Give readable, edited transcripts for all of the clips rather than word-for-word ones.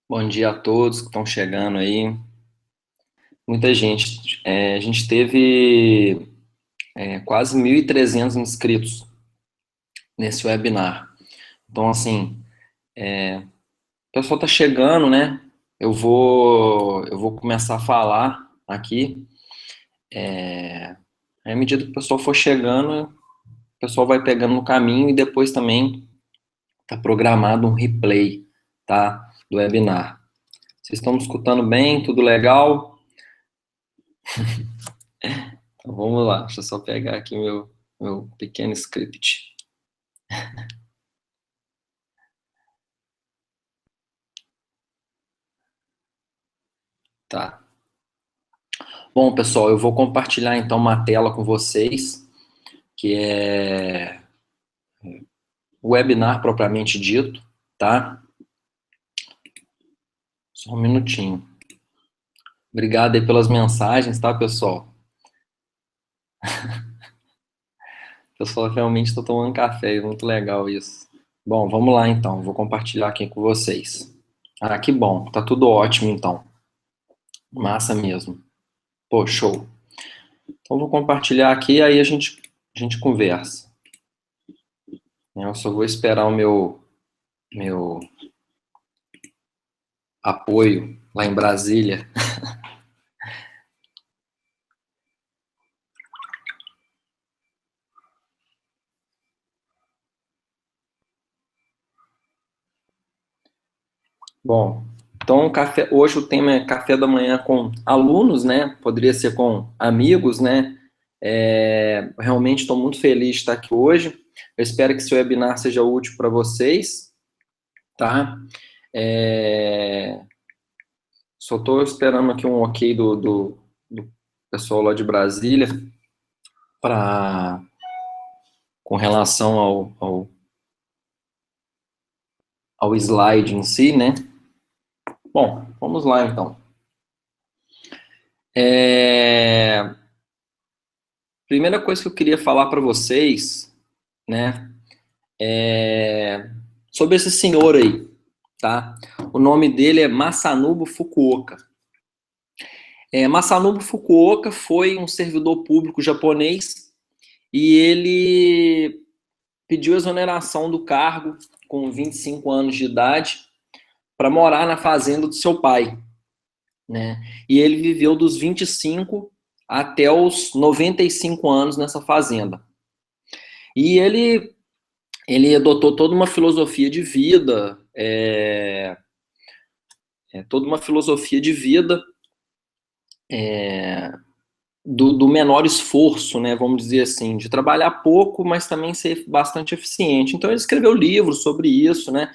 Bom dia a todos que estão chegando aí. Muita gente. A gente teve quase 1.300 inscritos nesse webinar. Então, assim, o pessoal está chegando, né? Eu vou começar a falar aqui. Aí, à medida que o pessoal for chegando, o pessoal vai pegando no caminho e depois também está programado um replay, tá? Do webinar. Vocês estão me escutando bem? Tudo legal? Então, vamos lá, deixa eu só pegar aqui meu pequeno script. Tá. Bom, pessoal, eu vou compartilhar então uma tela com vocês, que é o webinar propriamente dito, tá? Só um minutinho. Obrigado aí pelas mensagens, tá, pessoal? O pessoal realmente está tomando café, é muito legal isso. Bom, vamos lá então, vou compartilhar aqui com vocês. Ah, que bom, tá tudo ótimo então. Massa mesmo. Pô, show. Então vou compartilhar aqui, aí a gente conversa. Eu só vou esperar o meu apoio lá em Brasília. Bom, então hoje o tema é café da manhã com alunos, né? Poderia ser com amigos, né? Realmente estou muito feliz de estar aqui hoje. Eu espero que esse webinar seja útil para vocês, tá? É, Só estou esperando aqui um ok do pessoal lá de Brasília para com relação ao slide em si, né? Bom, vamos lá então. Primeira coisa que eu queria falar para vocês, né, sobre esse senhor aí, tá? O nome dele é Masanobu Fukuoka. Masanobu Fukuoka foi um servidor público japonês e ele pediu exoneração do cargo com 25 anos de idade para morar na fazenda do seu pai, né? E ele viveu dos 25 até os 95 anos nessa fazenda. E ele adotou toda uma filosofia de vida, toda uma filosofia de vida do menor esforço, né, vamos dizer assim, de trabalhar pouco, mas também ser bastante eficiente. Então ele escreveu livros sobre isso, né?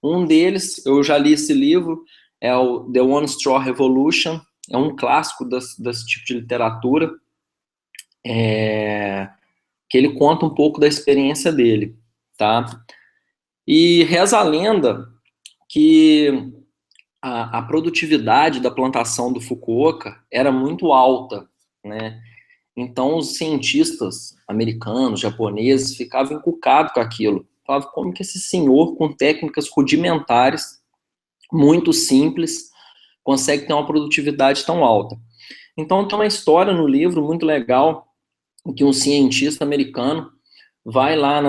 Um deles, eu já li esse livro, é o The One Straw Revolution, é um clássico desse tipo de literatura, que ele conta um pouco da experiência dele, tá? E reza a lenda que a produtividade da plantação do Fukuoka era muito alta, né? Então os cientistas americanos, japoneses, ficavam encucados com aquilo. Falavam, como que esse senhor, com técnicas rudimentares, muito simples, consegue ter uma produtividade tão alta? Então tem uma história no livro muito legal, em que um cientista americano vai lá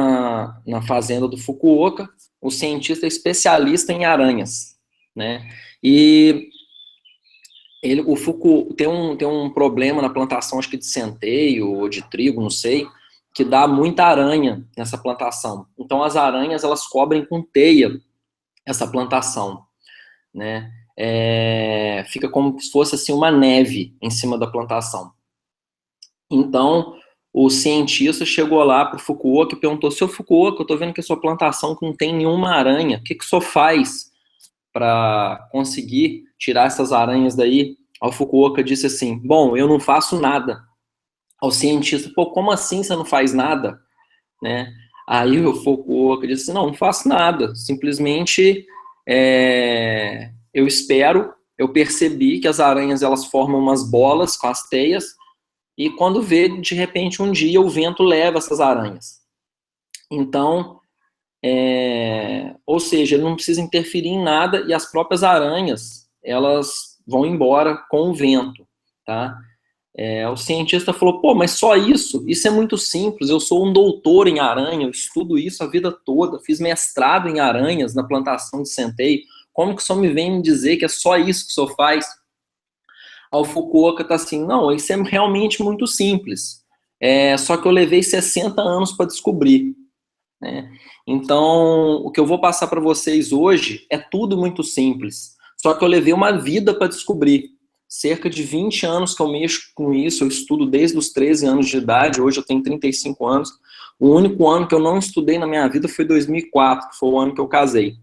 na fazenda do Fukuoka. O cientista é especialista em aranhas, né? E o Fuku tem um problema na plantação, acho que de centeio ou de trigo, não sei, que dá muita aranha nessa plantação. Então as aranhas elas cobrem com teia essa plantação, né? Fica como se fosse assim uma neve em cima da plantação. Então o cientista chegou lá para o Fukuoka e perguntou: seu Fukuoka, eu estou vendo que a sua plantação não tem nenhuma aranha, o que o senhor faz para conseguir tirar essas aranhas daí? Ao Fukuoka disse assim: bom, eu não faço nada. Ao cientista: pô, como assim você não faz nada? Né? Aí o Fukuoka disse assim: não faço nada, simplesmente eu espero, eu percebi que as aranhas elas formam umas bolas com as teias e quando vê, de repente um dia o vento leva essas aranhas. Então Ou seja, ele não precisa interferir em nada e as próprias aranhas, elas vão embora com o vento, tá? O cientista falou, pô, mas só isso? Isso é muito simples, eu sou um doutor em aranha, eu estudo isso a vida toda, fiz mestrado em aranhas na plantação de centeio, como que o senhor me vem me dizer que é só isso que o senhor faz? Aí o Fukuoka tá assim, não, isso é realmente muito simples, só que eu levei 60 anos para descobrir, né? Então, o que eu vou passar para vocês hoje é tudo muito simples, só que eu levei uma vida para descobrir. Cerca de 20 anos que eu mexo com isso, eu estudo desde os 13 anos de idade, hoje eu tenho 35 anos. O único ano que eu não estudei na minha vida foi 2004, que foi o ano que eu casei.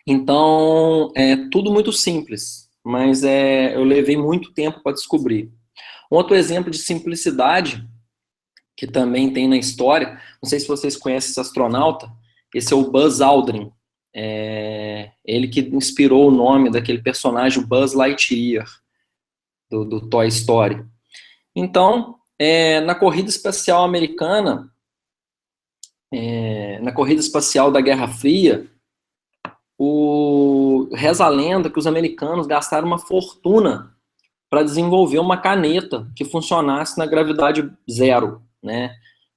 Então, é tudo muito simples, mas eu levei muito tempo para descobrir. Outro exemplo de simplicidade que também tem na história, não sei se vocês conhecem esse astronauta, esse é o Buzz Aldrin. Ele que inspirou o nome daquele personagem Buzz Lightyear, do Toy Story. Então, na corrida espacial americana, na corrida espacial da Guerra Fria, reza a lenda que os americanos gastaram uma fortuna para desenvolver uma caneta que funcionasse na gravidade zero, né?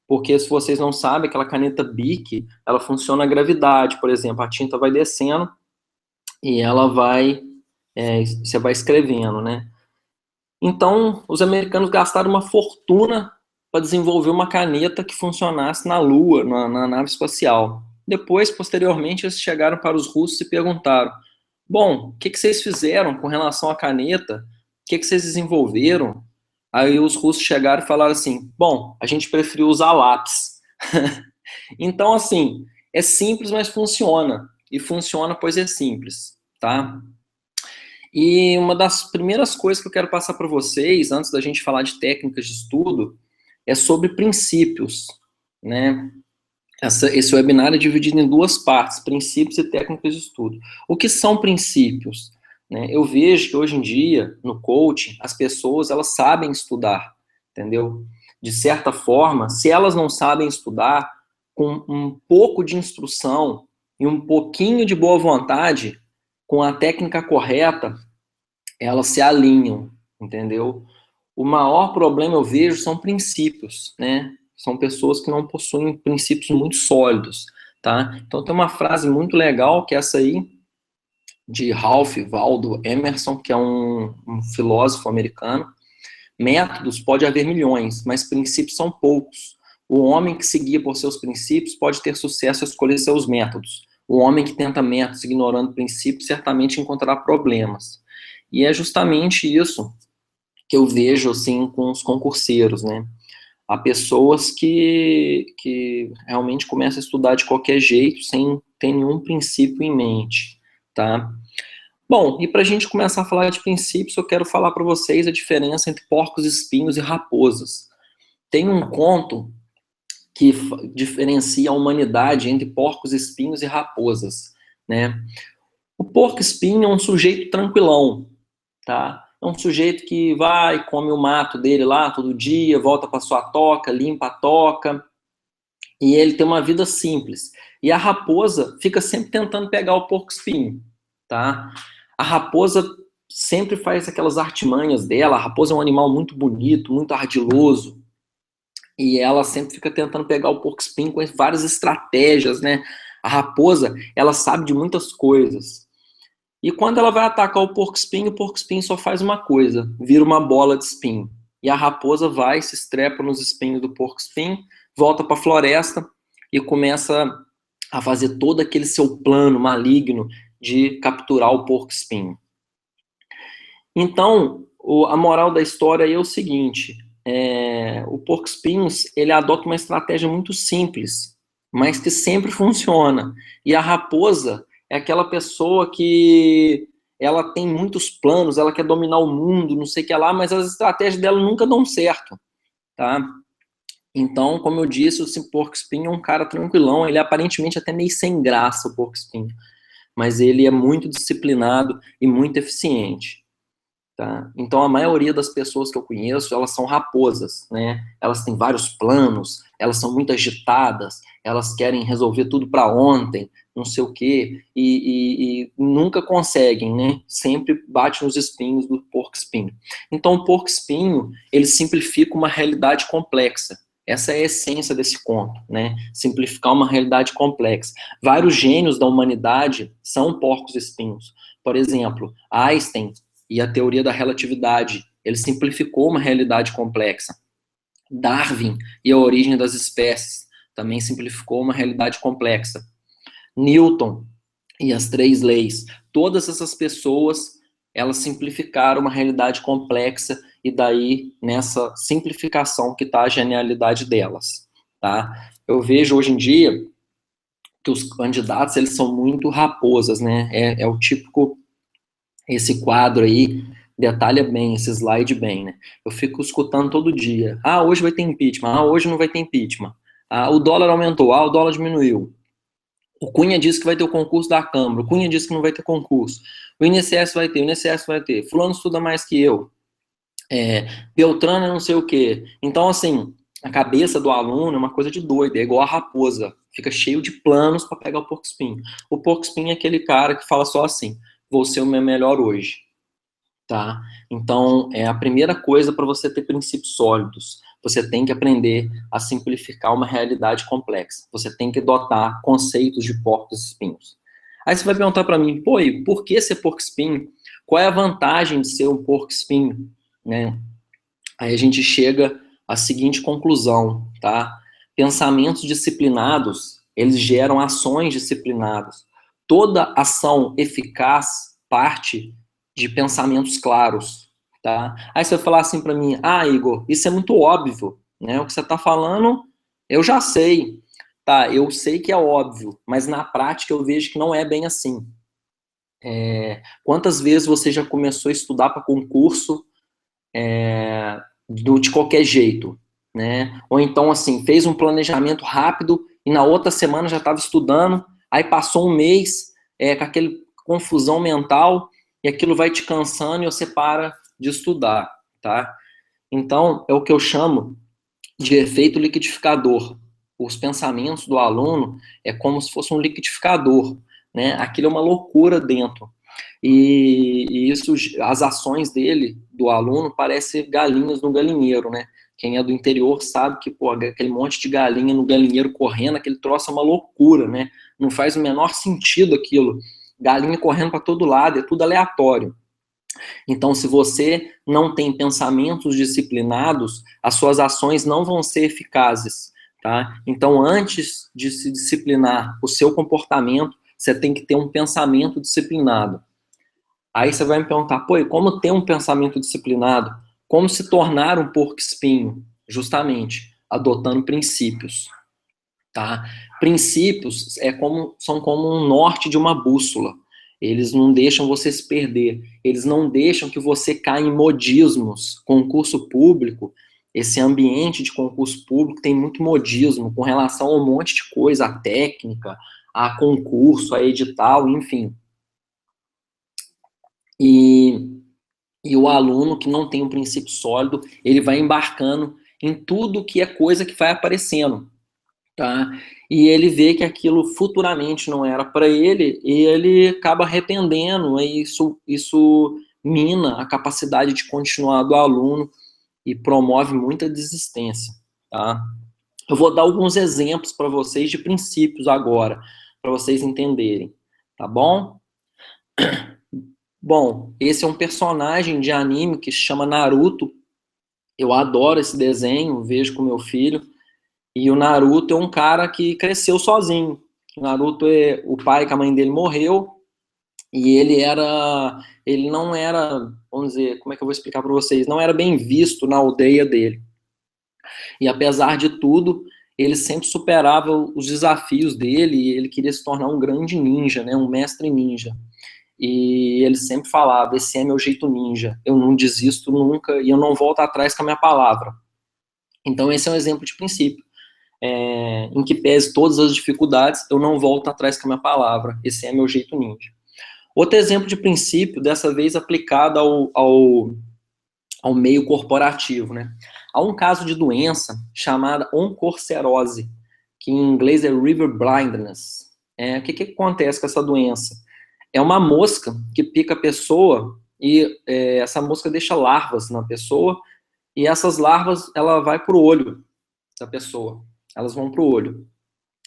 Porque, se vocês não sabem, aquela caneta Bic, ela funciona na gravidade, por exemplo, a tinta vai descendo e ela vai, você vai escrevendo, né? Então, os americanos gastaram uma fortuna para desenvolver uma caneta que funcionasse na Lua, na nave espacial. Depois, posteriormente, eles chegaram para os russos e perguntaram: bom, o que vocês fizeram com relação à caneta? O que vocês desenvolveram? Aí os russos chegaram e falaram assim: bom, a gente preferiu usar lápis. Então, assim, é simples, mas funciona. E funciona pois é simples, tá? E uma das primeiras coisas que eu quero passar para vocês, antes da gente falar de técnicas de estudo, é sobre princípios, né? Esse webinar é dividido em duas partes, princípios e técnicas de estudo. O que são princípios? Né? Eu vejo que hoje em dia, no coaching, as pessoas, elas sabem estudar, entendeu? De certa forma, se elas não sabem estudar, com um pouco de instrução e um pouquinho de boa vontade, com a técnica correta, elas se alinham, entendeu? O maior problema eu vejo são princípios, né? São pessoas que não possuem princípios muito sólidos, tá? Então tem uma frase muito legal que é essa aí, de Ralph Waldo Emerson, que é um filósofo americano. Métodos pode haver milhões, mas princípios são poucos. O homem que se guia por seus princípios pode ter sucesso a escolher seus métodos. O homem que tenta métodos ignorando princípios certamente encontrará problemas. E é justamente isso que eu vejo, assim, com os concurseiros, né? Há pessoas que realmente começam a estudar de qualquer jeito, sem ter nenhum princípio em mente, tá? Bom, e para a gente começar a falar de princípios, eu quero falar para vocês a diferença entre porcos espinhos e raposas. Tem um conto que diferencia a humanidade entre porcos espinhos e raposas, né? O porco espinho é um sujeito tranquilão, tá? É um sujeito que vai, come o mato dele lá todo dia, volta para sua toca, limpa a toca, e ele tem uma vida simples. E a raposa fica sempre tentando pegar o porco-espinho, tá? A raposa sempre faz aquelas artimanhas dela, a raposa é um animal muito bonito, muito ardiloso, e ela sempre fica tentando pegar o porco-espinho com várias estratégias, né? A raposa, ela sabe de muitas coisas. E quando ela vai atacar o porco-espinho só faz uma coisa, vira uma bola de espinho. E a raposa vai, se estrepa nos espinhos do porco-espinho, volta para a floresta e começa a fazer todo aquele seu plano maligno de capturar o porco-espinho. Então, a moral da história é o seguinte, o porco-espinhos, ele adota uma estratégia muito simples, mas que sempre funciona. E a raposa é aquela pessoa que ela tem muitos planos, ela quer dominar o mundo, não sei o que lá, mas as estratégias dela nunca dão certo, tá? Então, como eu disse, o porco-espinho é um cara tranquilão, ele é aparentemente até meio sem graça, o porco-espinho, mas ele é muito disciplinado e muito eficiente. Tá? Então, a maioria das pessoas que eu conheço, elas são raposas, né? Elas têm vários planos, elas são muito agitadas, elas querem resolver tudo para ontem, não sei o quê, e nunca conseguem, né? Sempre bate nos espinhos do porco-espinho. Então, o porco-espinho, ele simplifica uma realidade complexa. Essa é a essência desse conto, né? Simplificar uma realidade complexa. Vários gênios da humanidade são porcos-espinhos. Por exemplo, Einstein e a teoria da relatividade, ele simplificou uma realidade complexa. Darwin e a origem das espécies também simplificou uma realidade complexa. Newton e as 3 leis, todas essas pessoas, elas simplificaram uma realidade complexa e daí nessa simplificação que está a genialidade delas, tá? Eu vejo hoje em dia que os candidatos, eles são muito raposas, né? É o típico, esse quadro aí detalha bem, esse slide bem, né? Eu fico escutando todo dia. Ah, hoje vai ter impeachment. Ah, hoje não vai ter impeachment. Ah, o dólar aumentou. Ah, o dólar diminuiu. O Cunha disse que vai ter o concurso da Câmara. O Cunha disse que não vai ter concurso. O INSS vai ter, o INSS vai ter. Fulano estuda mais que eu. Beltrano é não sei o quê. Então, assim, a cabeça do aluno é uma coisa de doido. É igual a raposa. Fica cheio de planos para pegar o porco-espinho. O porco-espinho é aquele cara que fala só assim, vou ser o meu melhor hoje. Tá? Então, é a primeira coisa para você ter princípios sólidos. Você tem que aprender a simplificar uma realidade complexa. Você tem que adotar conceitos de porcos-espinhos. Aí você vai perguntar para mim, pô, e por que ser porco-espinho? Qual é a vantagem de ser um porco-espinho? Né? Aí a gente chega à seguinte conclusão, tá? Pensamentos disciplinados, eles geram ações disciplinadas. Toda ação eficaz parte de pensamentos claros, tá? Aí você vai falar assim para mim, ah, Igor, isso é muito óbvio, né? O que você está falando, eu já sei. Tá, eu sei que é óbvio, mas na prática eu vejo que não é bem assim. Quantas vezes você já começou a estudar para concurso de qualquer jeito, né? Ou então, assim, fez um planejamento rápido e na outra semana já estava estudando, aí passou um mês com aquele confusão mental e aquilo vai te cansando e você para de estudar, tá? Então, é o que eu chamo de efeito liquidificador. Os pensamentos do aluno é como se fosse um liquidificador, né? Aquilo é uma loucura dentro. E isso, as ações dele, do aluno, parece galinhas no galinheiro, né? Quem é do interior sabe que, pô, aquele monte de galinha no galinheiro correndo, aquele troço é uma loucura, né? Não faz o menor sentido aquilo. Galinha correndo para todo lado, é tudo aleatório. Então, se você não tem pensamentos disciplinados, as suas ações não vão ser eficazes, tá? Então, antes de se disciplinar o seu comportamento, você tem que ter um pensamento disciplinado. Aí você vai me perguntar, pô, e como ter um pensamento disciplinado? Como se tornar um porco-espinho? Justamente, adotando princípios, tá? Princípios são como um norte de uma bússola. Eles não deixam você se perder. Eles não deixam que você caia em modismos. Concurso público, esse ambiente de concurso público tem muito modismo com relação a um monte de coisa, a técnica, a concurso, a edital, enfim. E o aluno que não tem um princípio sólido, ele vai embarcando em tudo que é coisa que vai aparecendo, tá? E ele vê que aquilo futuramente não era para ele, e ele acaba arrependendo, e isso mina a capacidade de continuar do aluno e promove muita desistência, tá? Eu vou dar alguns exemplos para vocês de princípios agora, para vocês entenderem, tá bom? Bom, esse é um personagem de anime que se chama Naruto. Eu adoro esse desenho, vejo com meu filho. E o Naruto é um cara que cresceu sozinho. O Naruto o pai com a mãe dele morreu e ele não era, vamos dizer, como é que eu vou explicar para vocês? Não era bem visto na aldeia dele. E apesar de tudo, ele sempre superava os desafios dele e ele queria se tornar um grande ninja, né, um mestre ninja. E ele sempre falava, esse é meu jeito ninja, eu não desisto nunca e eu não volto atrás com a minha palavra. Então esse é um exemplo de princípio, em que pese todas as dificuldades, eu não volto atrás com a minha palavra, esse é meu jeito ninja. Outro exemplo de princípio, dessa vez aplicado ao meio corporativo, né? Há um caso de doença chamada oncorcerose, que em inglês é river blindness. O que acontece com essa doença? É uma mosca que pica a pessoa e essa mosca deixa larvas na pessoa e essas larvas, ela vai pro olho da pessoa. Elas vão pro olho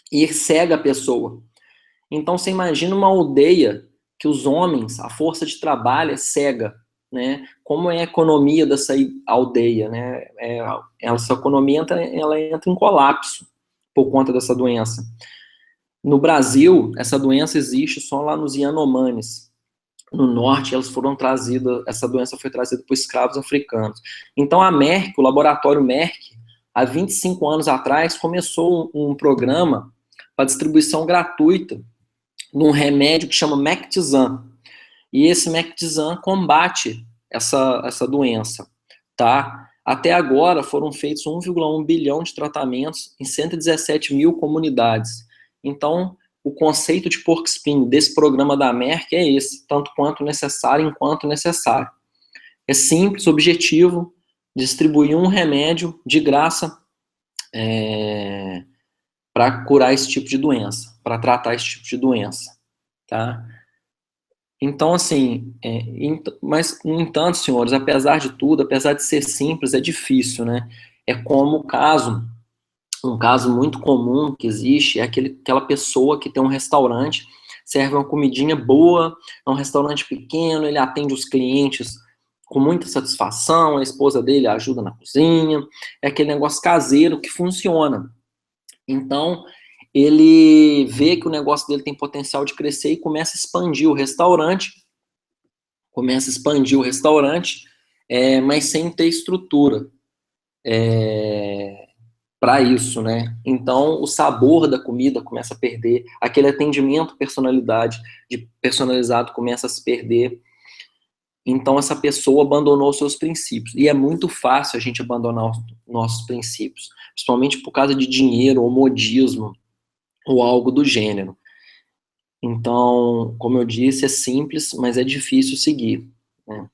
e cega a pessoa. Então, você imagina uma aldeia que os homens, a força de trabalho é cega, né? Como é a economia dessa aldeia, né? Essa economia ela entra em colapso por conta dessa doença. No Brasil, essa doença existe só lá nos Yanomamis. No norte, elas foram trazidas, essa doença foi trazida por escravos africanos. Então, a Merck, o laboratório Merck, há 25 anos atrás, começou um programa para distribuição gratuita num remédio que chama Mectizan. E esse Mectizan combate essa doença, tá? Até agora foram feitos 1,1 bilhão de tratamentos em 117 mil comunidades. Então, o conceito de porco espinho desse programa da Merck é esse, tanto quanto necessário, enquanto necessário. É simples, objetivo, distribuir um remédio de graça para curar esse tipo de doença, para tratar esse tipo de doença, tá? Então, assim, mas, no entanto, senhores, apesar de tudo, apesar de ser simples, é difícil, né? É como um caso muito comum que existe, é aquela pessoa que tem um restaurante, serve uma comidinha boa, é um restaurante pequeno, ele atende os clientes com muita satisfação, a esposa dele ajuda na cozinha, é aquele negócio caseiro que funciona. Então, ele vê que o negócio dele tem potencial de crescer e começa a expandir o restaurante, mas sem ter estrutura para isso, né? Então, o sabor da comida começa a perder, aquele atendimento personalizado começa a se perder. Então, essa pessoa abandonou seus princípios. E é muito fácil a gente abandonar os nossos princípios, principalmente por causa de dinheiro ou modismo ou algo do gênero. Então, como eu disse, é simples, mas é difícil seguir, né?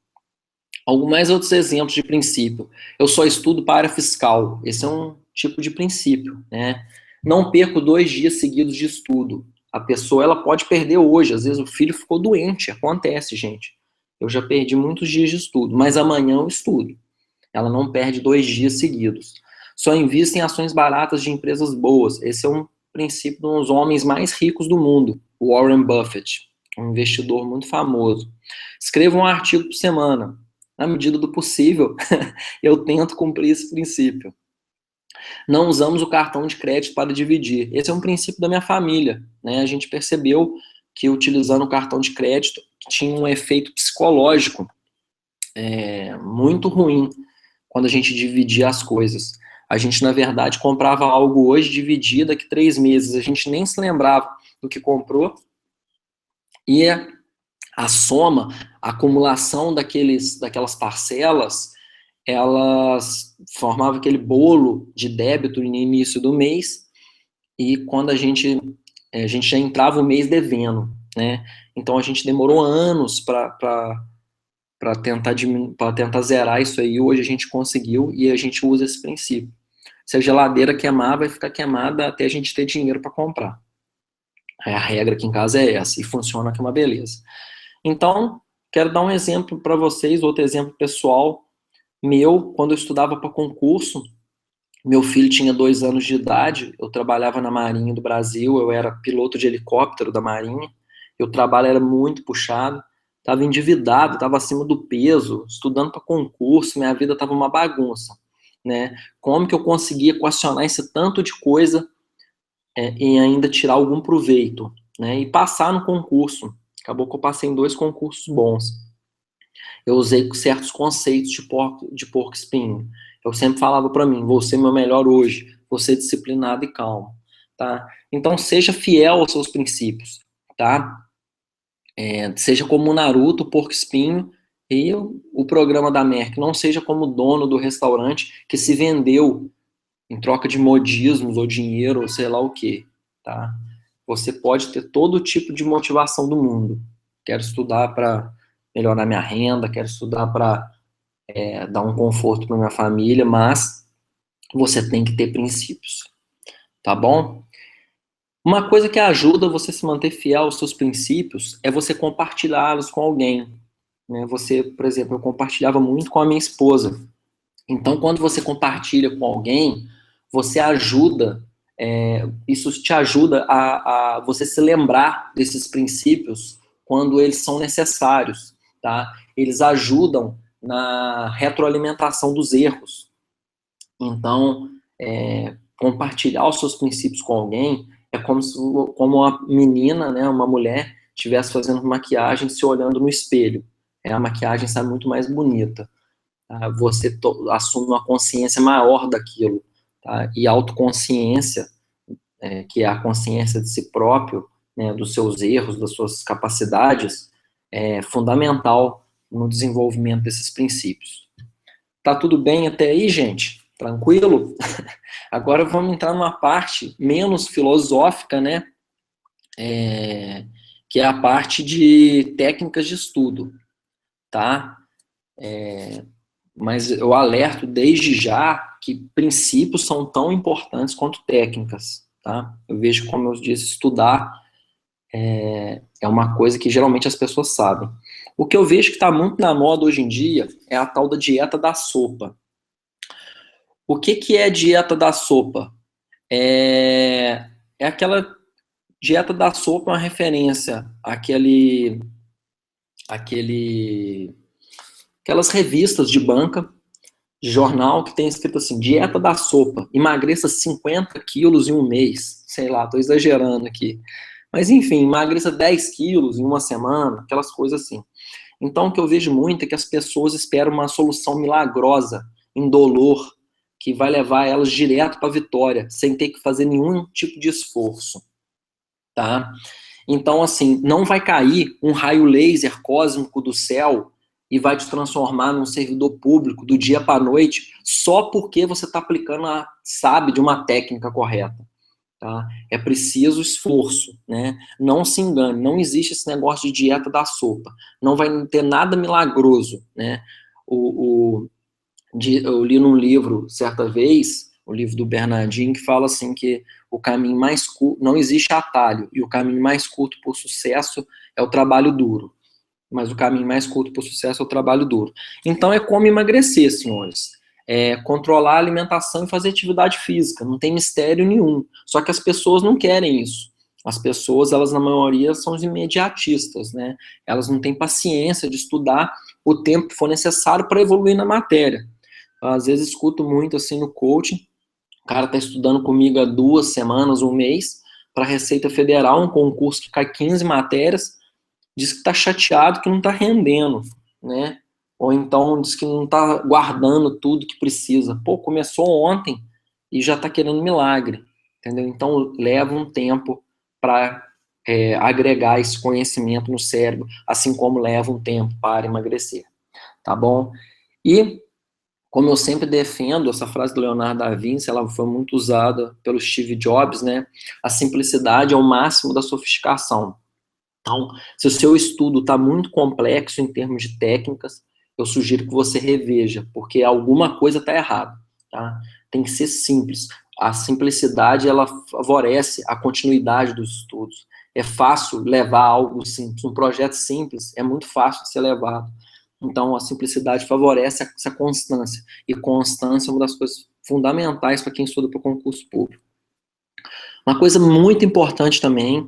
Mais outros exemplos de princípio. Eu só estudo para a área fiscal. Esse é um tipo de princípio, né? Não perco 2 dias seguidos de estudo. A pessoa, ela pode perder hoje. Às vezes o filho ficou doente. Acontece, gente. Eu já perdi muitos dias de estudo, mas amanhã eu estudo. Ela não perde 2 dias seguidos. Só invista em ações baratas de empresas boas. Esse é um princípio dos homens mais ricos do mundo, o Warren Buffett, um investidor muito famoso. Escreva um artigo por semana. Na medida do possível, eu tento cumprir esse princípio. Não usamos o cartão de crédito para dividir. Esse é um princípio da minha família, né? A gente percebeu que utilizando o cartão de crédito tinha um efeito psicológico muito ruim quando a gente dividia as coisas. A gente, na verdade, comprava algo hoje, dividia daqui 3 meses. A gente nem se lembrava do que comprou. E a soma, a acumulação daquelas parcelas, elas formavam aquele bolo de débito no início do mês, e quando a gente já entrava o mês devendo, né? Então a gente demorou anos para tentar zerar isso aí. Hoje a gente conseguiu e a gente usa esse princípio. Se a geladeira queimar, vai ficar queimada até a gente ter dinheiro para comprar. A regra aqui em casa é essa, e funciona que é uma beleza. Então, quero dar um exemplo para vocês, outro exemplo pessoal meu. Quando eu estudava para concurso, meu filho tinha 2 anos de idade, eu trabalhava na Marinha do Brasil, eu era piloto de helicóptero da Marinha, e o trabalho era muito puxado, estava endividado, estava acima do peso, estudando para concurso, minha vida estava uma bagunça, né? Como que eu conseguia equacionar esse tanto de coisa e ainda tirar algum proveito, né? E passar no concurso. Acabou que eu passei em 2 concursos bons. Eu usei certos conceitos de porco espinho. Eu sempre falava para mim, vou ser meu melhor hoje, vou ser disciplinado e calmo, tá? Então seja fiel aos seus princípios, tá? Seja como o Naruto, o porco espinho e o programa da Merck. Não seja como o dono do restaurante que se vendeu em troca de modismos ou dinheiro ou sei lá o que, tá? Você pode ter todo tipo de motivação do mundo. Quero estudar para melhorar minha renda, quero estudar para dar um conforto para minha família, mas você tem que ter princípios, tá bom? Uma coisa que ajuda você a se manter fiel aos seus princípios é você compartilhá-los com alguém, né? Você, por exemplo, eu compartilhava muito com a minha esposa. Então, quando você compartilha com alguém, você ajuda, isso te ajuda a você se lembrar desses princípios quando eles são necessários, tá? Eles ajudam na retroalimentação dos erros. Então, compartilhar os seus princípios com alguém é como uma menina, né, uma mulher, estivesse fazendo maquiagem, se olhando no espelho. A maquiagem sai muito mais bonita. Tá? Você assume uma consciência maior daquilo. Tá? E autoconsciência, que é a consciência de si próprio, né, dos seus erros, das suas capacidades, é fundamental no desenvolvimento desses princípios. Tá tudo bem até aí, gente? Tranquilo? Agora vamos entrar numa parte menos filosófica, né? Que é a parte de técnicas de estudo, tá? Mas eu alerto desde já que princípios são tão importantes quanto técnicas, tá? Eu vejo, como eu disse, estudar é uma coisa que geralmente as pessoas sabem. O que eu vejo que está muito na moda hoje em dia é a tal da dieta da sopa. O que é a dieta da sopa? É aquela dieta da sopa, é uma referência aquelas revistas de banca, de jornal, que tem escrito assim, dieta da sopa, emagreça 50 quilos em um mês. Sei lá, tô exagerando aqui. Mas enfim, emagreça 10 quilos em uma semana, aquelas coisas assim. Então o que eu vejo muito é que as pessoas esperam uma solução milagrosa, indolor, que vai levar elas direto para a vitória, sem ter que fazer nenhum tipo de esforço, tá? Então, assim, não vai cair um raio laser cósmico do céu e vai te transformar num servidor público do dia para a noite só porque você está aplicando, sabe, de uma técnica correta, tá? É preciso esforço, né? Não se engane, não existe esse negócio de dieta da sopa. Não vai ter nada milagroso, né? Eu li num livro, certa vez, o livro do Bernardinho, que fala assim que o caminho mais curto, não existe atalho, e o caminho mais curto para o sucesso é o trabalho duro. Mas o caminho mais curto para o sucesso é o trabalho duro. Então é como emagrecer, senhores. É controlar a alimentação e fazer atividade física. Não tem mistério nenhum. Só que as pessoas não querem isso. As pessoas, elas na maioria, são os imediatistas, né? Elas não têm paciência de estudar o tempo que for necessário para evoluir na matéria. Às vezes escuto muito assim no coaching, o cara está estudando comigo há 2 semanas, um mês, para a Receita Federal, um concurso que cai 15 matérias, diz que está chateado que não está rendendo, né? Ou então diz que não está guardando tudo que precisa. Pô, começou ontem e já está querendo milagre, entendeu? Então leva um tempo para agregar esse conhecimento no cérebro, assim como leva um tempo para emagrecer, tá bom? E como eu sempre defendo, essa frase do Leonardo da Vinci, ela foi muito usada pelo Steve Jobs, né? A simplicidade é o máximo da sofisticação. Então, se o seu estudo está muito complexo em termos de técnicas, eu sugiro que você reveja, porque alguma coisa está errada, tá? Tem que ser simples. A simplicidade, ela favorece a continuidade dos estudos. É fácil levar algo simples. Um projeto simples é muito fácil de ser levado. Então, a simplicidade favorece essa constância. E constância é uma das coisas fundamentais para quem estuda para o concurso público. Uma coisa muito importante também,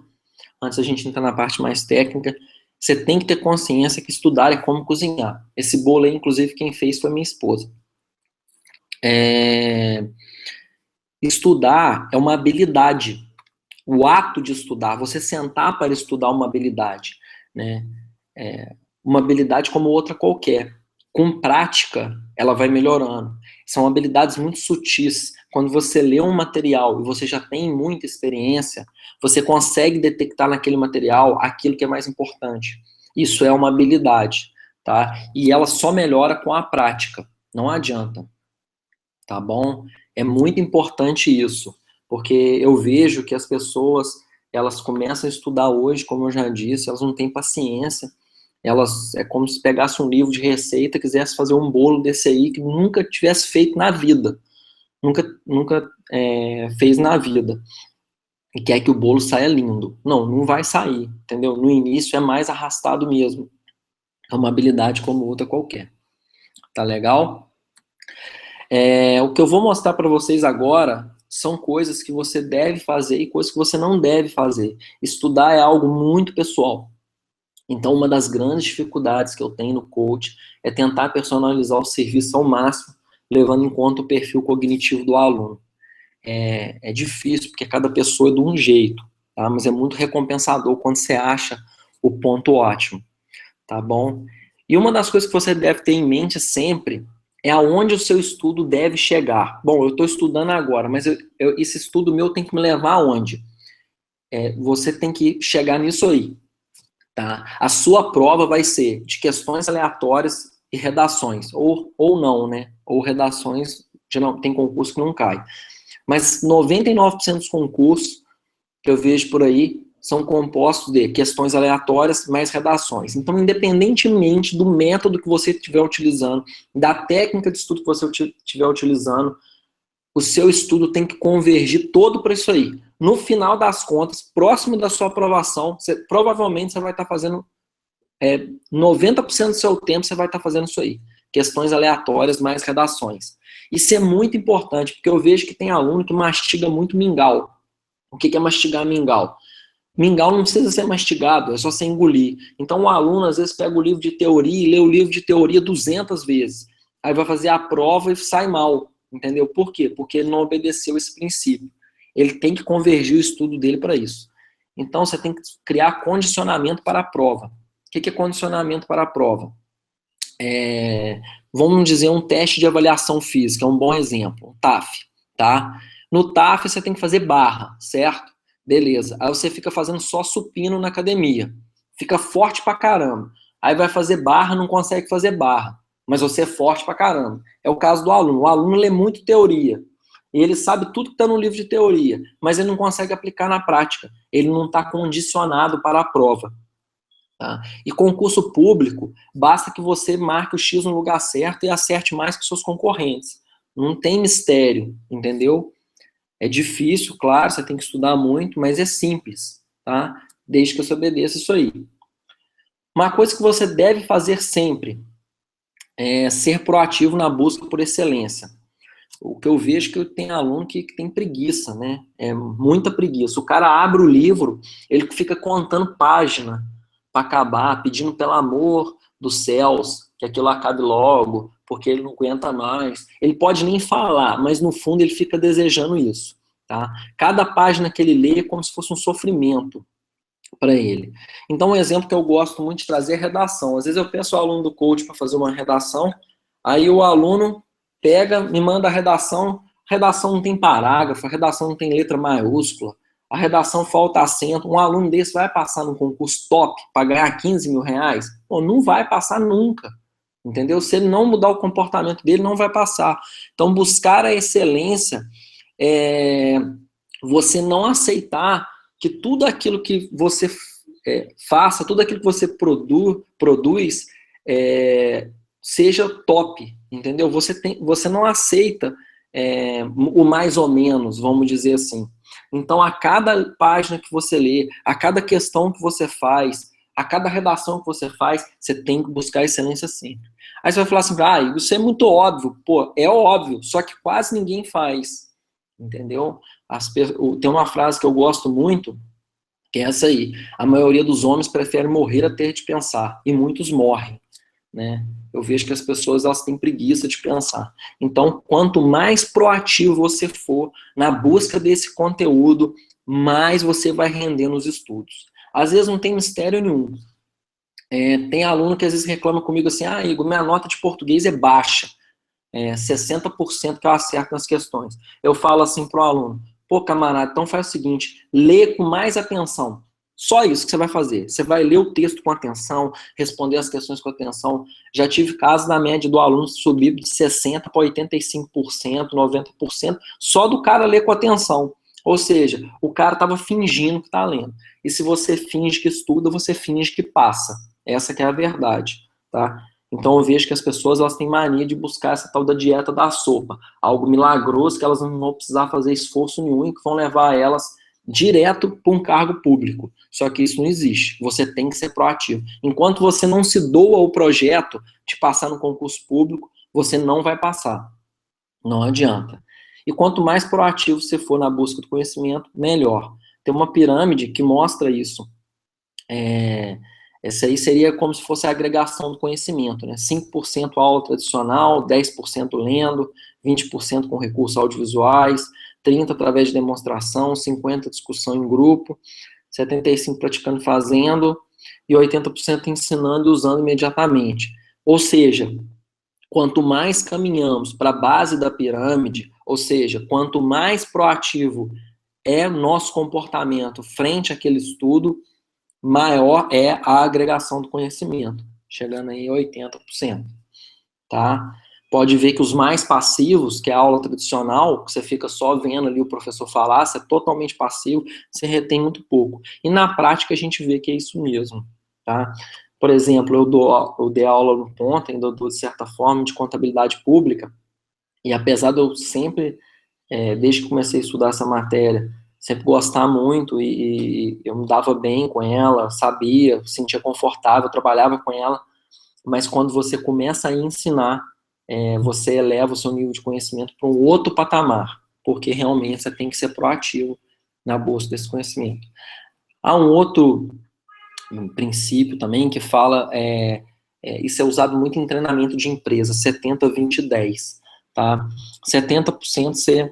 antes a gente entrar na parte mais técnica, você tem que ter consciência que estudar é como cozinhar. Esse bolo aí, inclusive, quem fez foi minha esposa. Estudar é uma habilidade. O ato de estudar, você sentar para estudar uma habilidade, né? Uma habilidade como outra qualquer. Com prática, ela vai melhorando. São habilidades muito sutis. Quando você lê um material e você já tem muita experiência, você consegue detectar naquele material aquilo que é mais importante. Isso é uma habilidade, tá? E ela só melhora com a prática. Não adianta, tá bom? É muito importante isso, porque eu vejo que as pessoas, elas começam a estudar hoje, como eu já disse, elas não têm paciência. Elas, é como se pegasse um livro de receita, quisesse fazer um bolo desse aí que nunca tivesse feito na vida. Nunca fez na vida. e quer que o bolo saia lindo. Não, não vai sair, entendeu? No início é mais arrastado mesmo. É uma habilidade como outra qualquer. Tá legal? O que eu vou mostrar para vocês agora são coisas que você deve fazer e coisas que você não deve fazer. Estudar é algo muito pessoal. Então, uma das grandes dificuldades que eu tenho no coach é tentar personalizar o serviço ao máximo, levando em conta o perfil cognitivo do aluno. É difícil, porque cada pessoa é de um jeito, tá? Mas é muito recompensador quando você acha o ponto ótimo, tá bom? E uma das coisas que você deve ter em mente sempre é aonde o seu estudo deve chegar. Bom, eu estou estudando agora, mas esse estudo meu tem que me levar aonde? Você tem que chegar nisso aí, tá? A sua prova vai ser de questões aleatórias e redações, ou não, né? Ou redações, tem concurso que não cai. Mas 99% dos concursos que eu vejo por aí são compostos de questões aleatórias mais redações. Então, independentemente do método que você estiver utilizando, da técnica de estudo que você estiver utilizando, o seu estudo tem que convergir todo para isso aí. No final das contas, próximo da sua aprovação, provavelmente você vai estar fazendo 90% do seu tempo você vai estar fazendo isso aí. Questões aleatórias mais redações. Isso é muito importante, porque eu vejo que tem aluno que mastiga muito mingau. O que é mastigar mingau? Mingau não precisa ser mastigado, é só você engolir. Então o aluno às vezes pega o livro de teoria e lê o livro de teoria 200 vezes. Aí vai fazer a prova e sai mal, entendeu? Por quê? Porque ele não obedeceu esse princípio. Ele tem que convergir o estudo dele para isso. Então você tem que criar condicionamento para a prova. O que é condicionamento para a prova? Vamos dizer, um teste de avaliação física, é um bom exemplo, um TAF, tá? No TAF você tem que fazer barra, certo? Beleza. Aí você fica fazendo só supino na academia. Fica forte pra caramba. Aí vai fazer barra, não consegue fazer barra. Mas você é forte pra caramba. É o caso do aluno. O aluno lê muito teoria. E ele sabe tudo que está no livro de teoria, mas ele não consegue aplicar na prática. Ele não está condicionado para a prova. Tá? E concurso público, basta que você marque o X no lugar certo e acerte mais que seus concorrentes. Não tem mistério, entendeu? É difícil, claro, você tem que estudar muito, mas é simples, tá? Desde que você obedeça isso aí. Uma coisa que você deve fazer sempre é ser proativo na busca por excelência. O que eu vejo é que tem aluno que tem preguiça, né? É muita preguiça. O cara abre o livro, ele fica contando página para acabar, pedindo pelo amor dos céus que aquilo acabe logo, porque ele não aguenta mais. Ele pode nem falar, mas no fundo ele fica desejando isso, tá? Cada página que ele lê é como se fosse um sofrimento para ele. Então, um exemplo que eu gosto muito de trazer é redação. Às vezes eu peço ao aluno do coach para fazer uma redação, aí o aluno pega, me manda a redação não tem parágrafo, a redação não tem letra maiúscula, a redação falta acento. Um aluno desse vai passar num concurso top para ganhar 15 mil reais? Pô, não vai passar nunca, entendeu? Se ele não mudar o comportamento dele, não vai passar. Então, buscar a excelência é você não aceitar que tudo aquilo que você faça, tudo aquilo que você produz seja top, entendeu? Você não aceita o mais ou menos, vamos dizer assim. Então, a cada página que você lê, a cada questão que você faz, a cada redação que você faz, você tem que buscar excelência sempre. Aí você vai falar assim, isso é muito óbvio. Pô, é óbvio, só que quase ninguém faz, entendeu? Tem uma frase que eu gosto muito, que é essa aí: a maioria dos homens prefere morrer a ter de pensar, e muitos morrem, né? Eu vejo que as pessoas elas têm preguiça de pensar. Então, quanto mais proativo você for na busca desse conteúdo, mais você vai render nos estudos. Às vezes não tem mistério nenhum. Tem aluno que às vezes reclama comigo assim, Igor, minha nota de português é baixa. 60% que eu acerto nas questões. Eu falo assim para o aluno, pô, camarada, então faz o seguinte, lê com mais atenção. Só isso que você vai fazer. Você vai ler o texto com atenção, responder as questões com atenção. Já tive casos na média do aluno subir de 60% para 85%, 90%, só do cara ler com atenção. Ou seja, o cara estava fingindo que está lendo. E se você finge que estuda, você finge que passa. Essa que é a verdade, tá? Então eu vejo que as pessoas elas têm mania de buscar essa tal da dieta da sopa, algo milagroso que elas não vão precisar fazer esforço nenhum e que vão levar elas direto para um cargo público. Só que isso não existe. Você tem que ser proativo. Enquanto você não se doa ao projeto de passar no concurso público, você não vai passar. Não adianta. E quanto mais proativo você for na busca do conhecimento, melhor. Tem uma pirâmide que mostra isso. Essa aí seria como se fosse a agregação do conhecimento, né? 5% aula tradicional, 10% lendo, 20% com recursos audiovisuais, 30% através de demonstração, 50% discussão em grupo, 75% praticando e fazendo, e 80% ensinando e usando imediatamente. Ou seja, quanto mais caminhamos para a base da pirâmide, ou seja, quanto mais proativo é o nosso comportamento frente àquele estudo, maior é a agregação do conhecimento, chegando aí a 80%, tá? Pode ver que os mais passivos, que é a aula tradicional, que você fica só vendo ali o professor falar, você é totalmente passivo, você retém muito pouco. E na prática a gente vê que é isso mesmo, tá? Por exemplo, eu dei aula no ponto, ainda dou de certa forma, de contabilidade pública, e apesar de eu sempre, desde que comecei a estudar essa matéria, sempre gostar muito e eu me dava bem com ela, sabia, sentia confortável, trabalhava com ela, mas quando você começa a ensinar, você eleva o seu nível de conhecimento para um outro patamar, porque realmente você tem que ser proativo na busca desse conhecimento. Há um outro princípio também que fala, isso é usado muito em treinamento de empresa, 70, 20, 10, tá? 70% você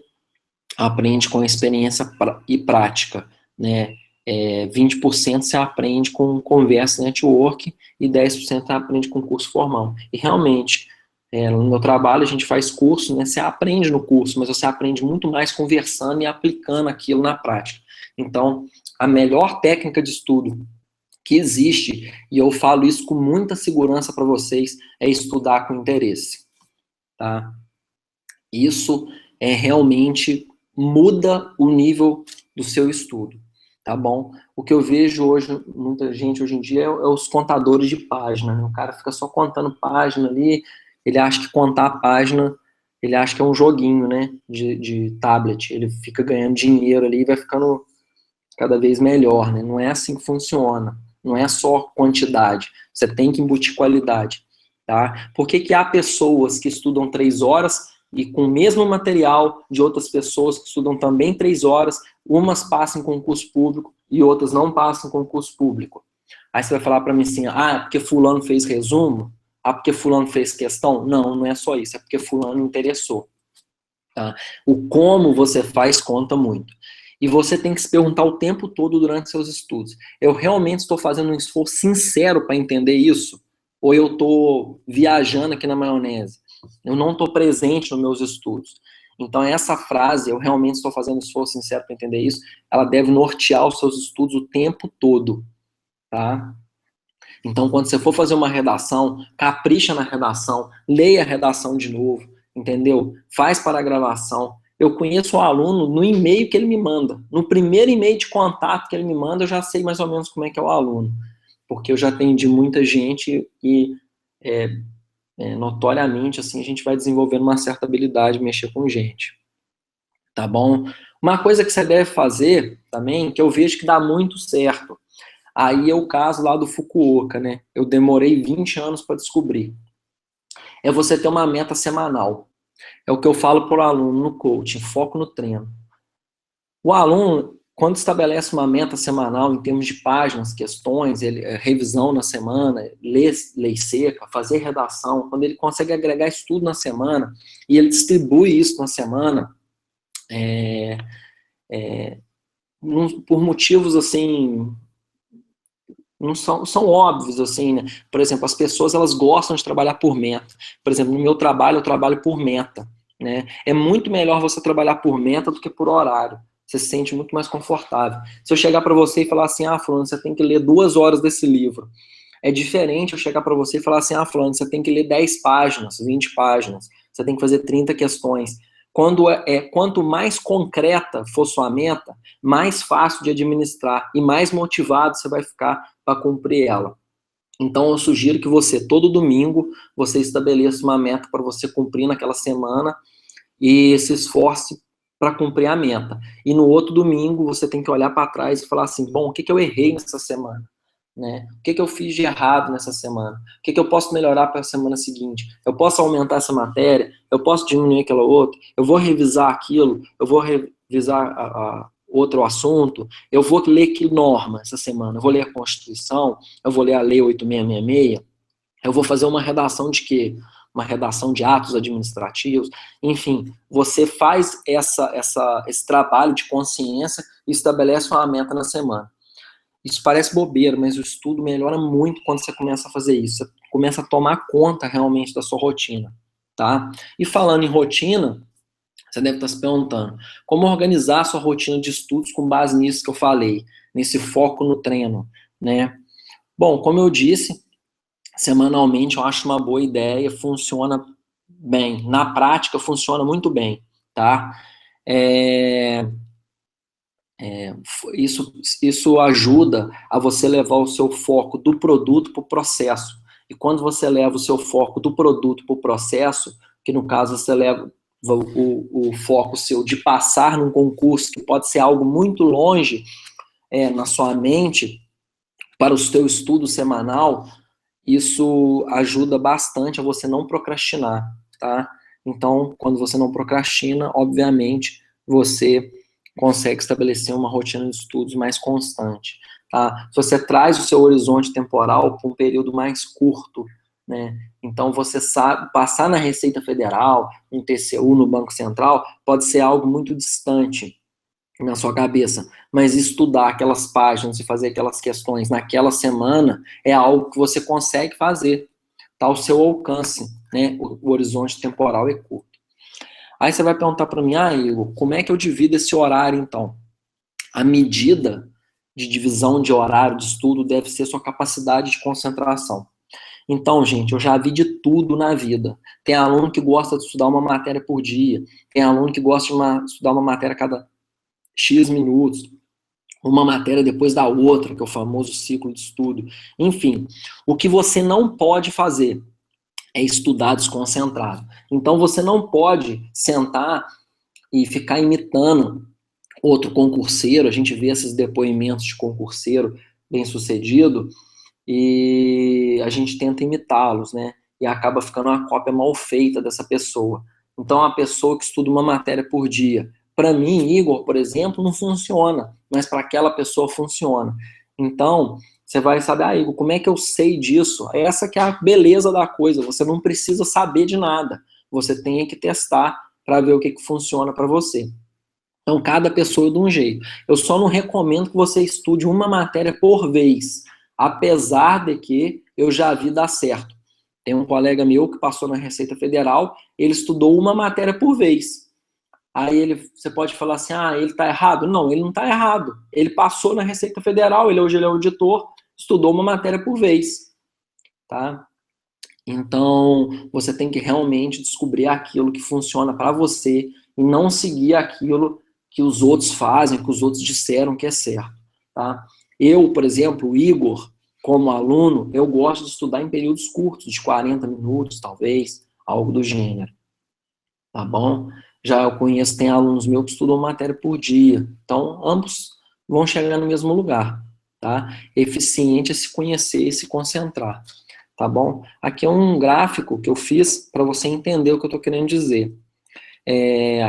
aprende com experiência e prática, né? 20% você aprende com conversa network e 10% você aprende com curso formal. E realmente, no meu trabalho a gente faz curso, né? Você aprende no curso, mas você aprende muito mais conversando e aplicando aquilo na prática. Então, a melhor técnica de estudo que existe, e eu falo isso com muita segurança para vocês, é estudar com interesse, tá? Isso realmente muda o nível do seu estudo, tá bom? O que eu vejo hoje, muita gente hoje em dia, é os contadores de página, né? O cara fica só contando página ali, ele acha que contar a página, ele acha que é um joguinho, né, de tablet, ele fica ganhando dinheiro ali e vai ficando cada vez melhor, né? Não é assim que funciona, não é só quantidade, você tem que embutir qualidade, tá? Por que que há pessoas que estudam 3 horas e com o mesmo material de outras pessoas que estudam também 3 horas, umas passam em concurso público e outras não passam em concurso público? Aí você vai falar para mim assim, é porque fulano fez resumo? Ah, porque fulano fez questão? Não, não é só isso, é porque fulano interessou. Tá? O como você faz conta muito. E você tem que se perguntar o tempo todo durante seus estudos. Eu realmente estou fazendo um esforço sincero para entender isso? Ou eu estou viajando aqui na maionese? Eu não estou presente nos meus estudos. Então essa frase, eu realmente estou fazendo um esforço sincero para entender isso, ela deve nortear os seus estudos o tempo todo. Tá? Então, quando você for fazer uma redação, capricha na redação, leia a redação de novo, entendeu? Faz para a gravação. Eu conheço o aluno no e-mail que ele me manda. No primeiro e-mail de contato que ele me manda, eu já sei mais ou menos como é que é o aluno. Porque eu já atendi muita gente e, notoriamente, assim, a gente vai desenvolvendo uma certa habilidade de mexer com gente. Tá bom? Uma coisa que você deve fazer também, que eu vejo que dá muito certo, aí é o caso lá do Fukuoka, né? Eu demorei 20 anos para descobrir. É você ter uma meta semanal. É o que eu falo para o aluno no coaching, foco no treino. O aluno, quando estabelece uma meta semanal em termos de páginas, questões, revisão na semana, lei seca, fazer redação, quando ele consegue agregar isso tudo na semana e ele distribui isso na semana, por motivos assim, não são óbvios, assim, né? Por exemplo, as pessoas, elas gostam de trabalhar por meta. Por exemplo, no meu trabalho, eu trabalho por meta, né? É muito melhor você trabalhar por meta do que por horário. Você se sente muito mais confortável. Se eu chegar para você e falar assim, fulano, você tem que ler 2 horas desse livro. É diferente eu chegar para você e falar assim, fulano, você tem que ler 10 páginas, 20 páginas. Você tem que fazer 30 questões. Quanto mais concreta for sua meta, mais fácil de administrar e mais motivado você vai ficar para cumprir ela. Então eu sugiro que você, todo domingo, você estabeleça uma meta para você cumprir naquela semana e se esforce para cumprir a meta. E no outro domingo você tem que olhar para trás e falar assim, bom, o que eu errei nessa semana? Né? O que eu fiz de errado nessa semana? O que eu posso melhorar para a semana seguinte? Eu posso aumentar essa matéria? Eu posso diminuir aquela outra? Eu vou revisar aquilo? Eu vou revisar outro assunto? Eu vou ler que norma essa semana? Eu vou ler a Constituição? Eu vou ler a Lei 8666? Eu vou fazer uma redação de quê? Uma redação de atos administrativos? Enfim, você faz esse trabalho de consciência e estabelece uma meta na semana. Isso parece bobeira, mas o estudo melhora muito quando você começa a fazer isso. Você começa a tomar conta realmente da sua rotina, tá? E falando em rotina, você deve estar se perguntando, como organizar a sua rotina de estudos com base nisso que eu falei, nesse foco no treino, né? Bom, como eu disse, semanalmente eu acho uma boa ideia, funciona bem. Na prática, funciona muito bem, tá? É, isso ajuda a você levar o seu foco do produto para o processo. E quando você leva o seu foco do produto para o processo, que no caso você leva o foco seu de passar num concurso, que pode ser algo muito longe na sua mente, para o seu estudo semanal, isso ajuda bastante a você não procrastinar, tá? Então, quando você não procrastina, obviamente, você consegue estabelecer uma rotina de estudos mais constante, tá? Se você traz o seu horizonte temporal para um período mais curto, né? Então, você sabe, passar na Receita Federal, no TCU, no Banco Central, pode ser algo muito distante na sua cabeça, mas estudar aquelas páginas e fazer aquelas questões naquela semana é algo que você consegue fazer, tá ao seu alcance, né? O horizonte temporal é curto. Aí você vai perguntar para mim, Igor, como é que eu divido esse horário então? A medida de divisão de horário de estudo deve ser sua capacidade de concentração. Então, gente, eu já vi de tudo na vida. Tem aluno que gosta de estudar uma matéria por dia, tem aluno que gosta de estudar uma matéria a cada X minutos, uma matéria depois da outra, que é o famoso ciclo de estudo. Enfim, o que você não pode fazer é estudar desconcentrado. Então você não pode sentar e ficar imitando outro concurseiro. A gente vê esses depoimentos de concurseiro bem-sucedido e a gente tenta imitá-los, né? E acaba ficando uma cópia mal feita dessa pessoa. Então, a pessoa que estuda uma matéria por dia, para mim, Igor, por exemplo, não funciona, mas para aquela pessoa funciona. Então, você vai saber, Igor, como é que eu sei disso? Essa que é a beleza da coisa, você não precisa saber de nada, você tem que testar para ver o que funciona para você. Então, cada pessoa é de um jeito. Eu só não recomendo que você estude uma matéria por vez, apesar de que eu já vi dar certo. Tem um colega meu que passou na Receita Federal, ele estudou uma matéria por vez. Aí você pode falar assim, ele está errado? Não, ele não está errado. Ele passou na Receita Federal, hoje ele é auditor, estudou uma matéria por vez. Tá? Então, você tem que realmente descobrir aquilo que funciona para você e não seguir aquilo que os outros fazem, que os outros disseram que é certo, tá? Eu, por exemplo, o Igor, como aluno, eu gosto de estudar em períodos curtos, de 40 minutos, talvez, algo do gênero, tá bom? Já eu conheço, tem alunos meus que estudam matéria por dia, então ambos vão chegar no mesmo lugar, tá? Eficiente é se conhecer e se concentrar, tá bom? Aqui é um gráfico que eu fiz para você entender o que eu estou querendo dizer.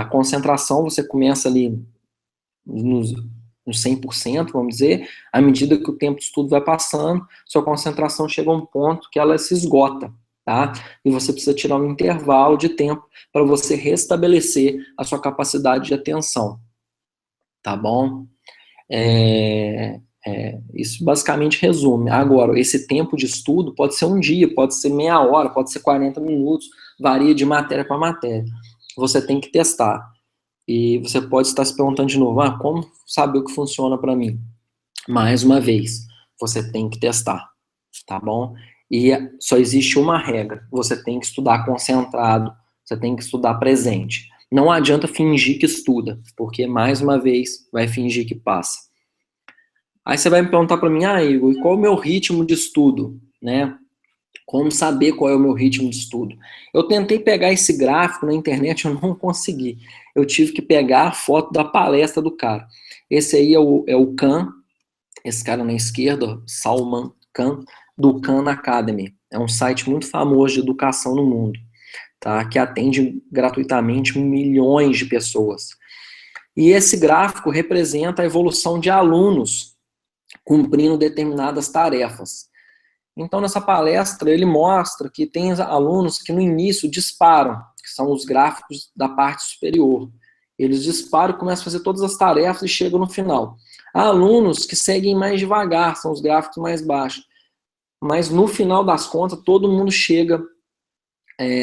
A concentração, você começa ali nos 100%, vamos dizer, à medida que o tempo de estudo vai passando, sua concentração chega a um ponto que ela se esgota, tá? E você precisa tirar um intervalo de tempo para você restabelecer a sua capacidade de atenção, tá bom? Isso basicamente resume. Agora, esse tempo de estudo pode ser um dia, pode ser meia hora, pode ser 40 minutos, varia de matéria para matéria. Você tem que testar. E você pode estar se perguntando de novo, como saber o que funciona para mim? Mais uma vez, você tem que testar, tá bom? E só existe uma regra, você tem que estudar concentrado, você tem que estudar presente. Não adianta fingir que estuda, porque mais uma vez vai fingir que passa. Aí você vai me perguntar para mim, Igor, e qual é o meu ritmo de estudo, né? Como saber qual é o meu ritmo de estudo? Eu tentei pegar esse gráfico na internet, eu não consegui. Eu tive que pegar a foto da palestra do cara. Esse aí é o Khan, esse cara na esquerda, Salman Khan, do Khan Academy. É um site muito famoso de educação no mundo, tá? Que atende gratuitamente milhões de pessoas. E esse gráfico representa a evolução de alunos cumprindo determinadas tarefas. Então, nessa palestra, ele mostra que tem alunos que no início disparam, que são os gráficos da parte superior. Eles disparam, começam a fazer todas as tarefas e chegam no final. Há alunos que seguem mais devagar, são os gráficos mais baixos. Mas no final das contas, todo mundo chega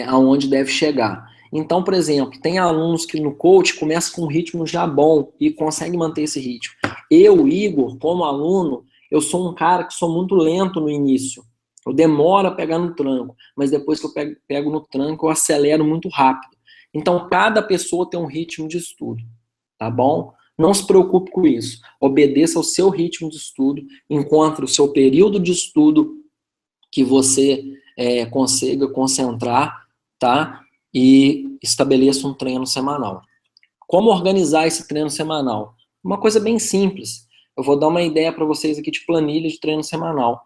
aonde deve chegar. Então, por exemplo, tem alunos que no coach começam com um ritmo já bom e conseguem manter esse ritmo. Eu, Igor, como aluno, eu sou um cara que sou muito lento no início. Eu demoro a pegar no tranco, mas depois que eu pego no tranco, eu acelero muito rápido. Então, cada pessoa tem um ritmo de estudo, tá bom? Não se preocupe com isso. Obedeça ao seu ritmo de estudo, encontre o seu período de estudo que você consiga concentrar, tá? E estabeleça um treino semanal. Como organizar esse treino semanal? Uma coisa bem simples. Eu vou dar uma ideia para vocês aqui de planilha de treino semanal.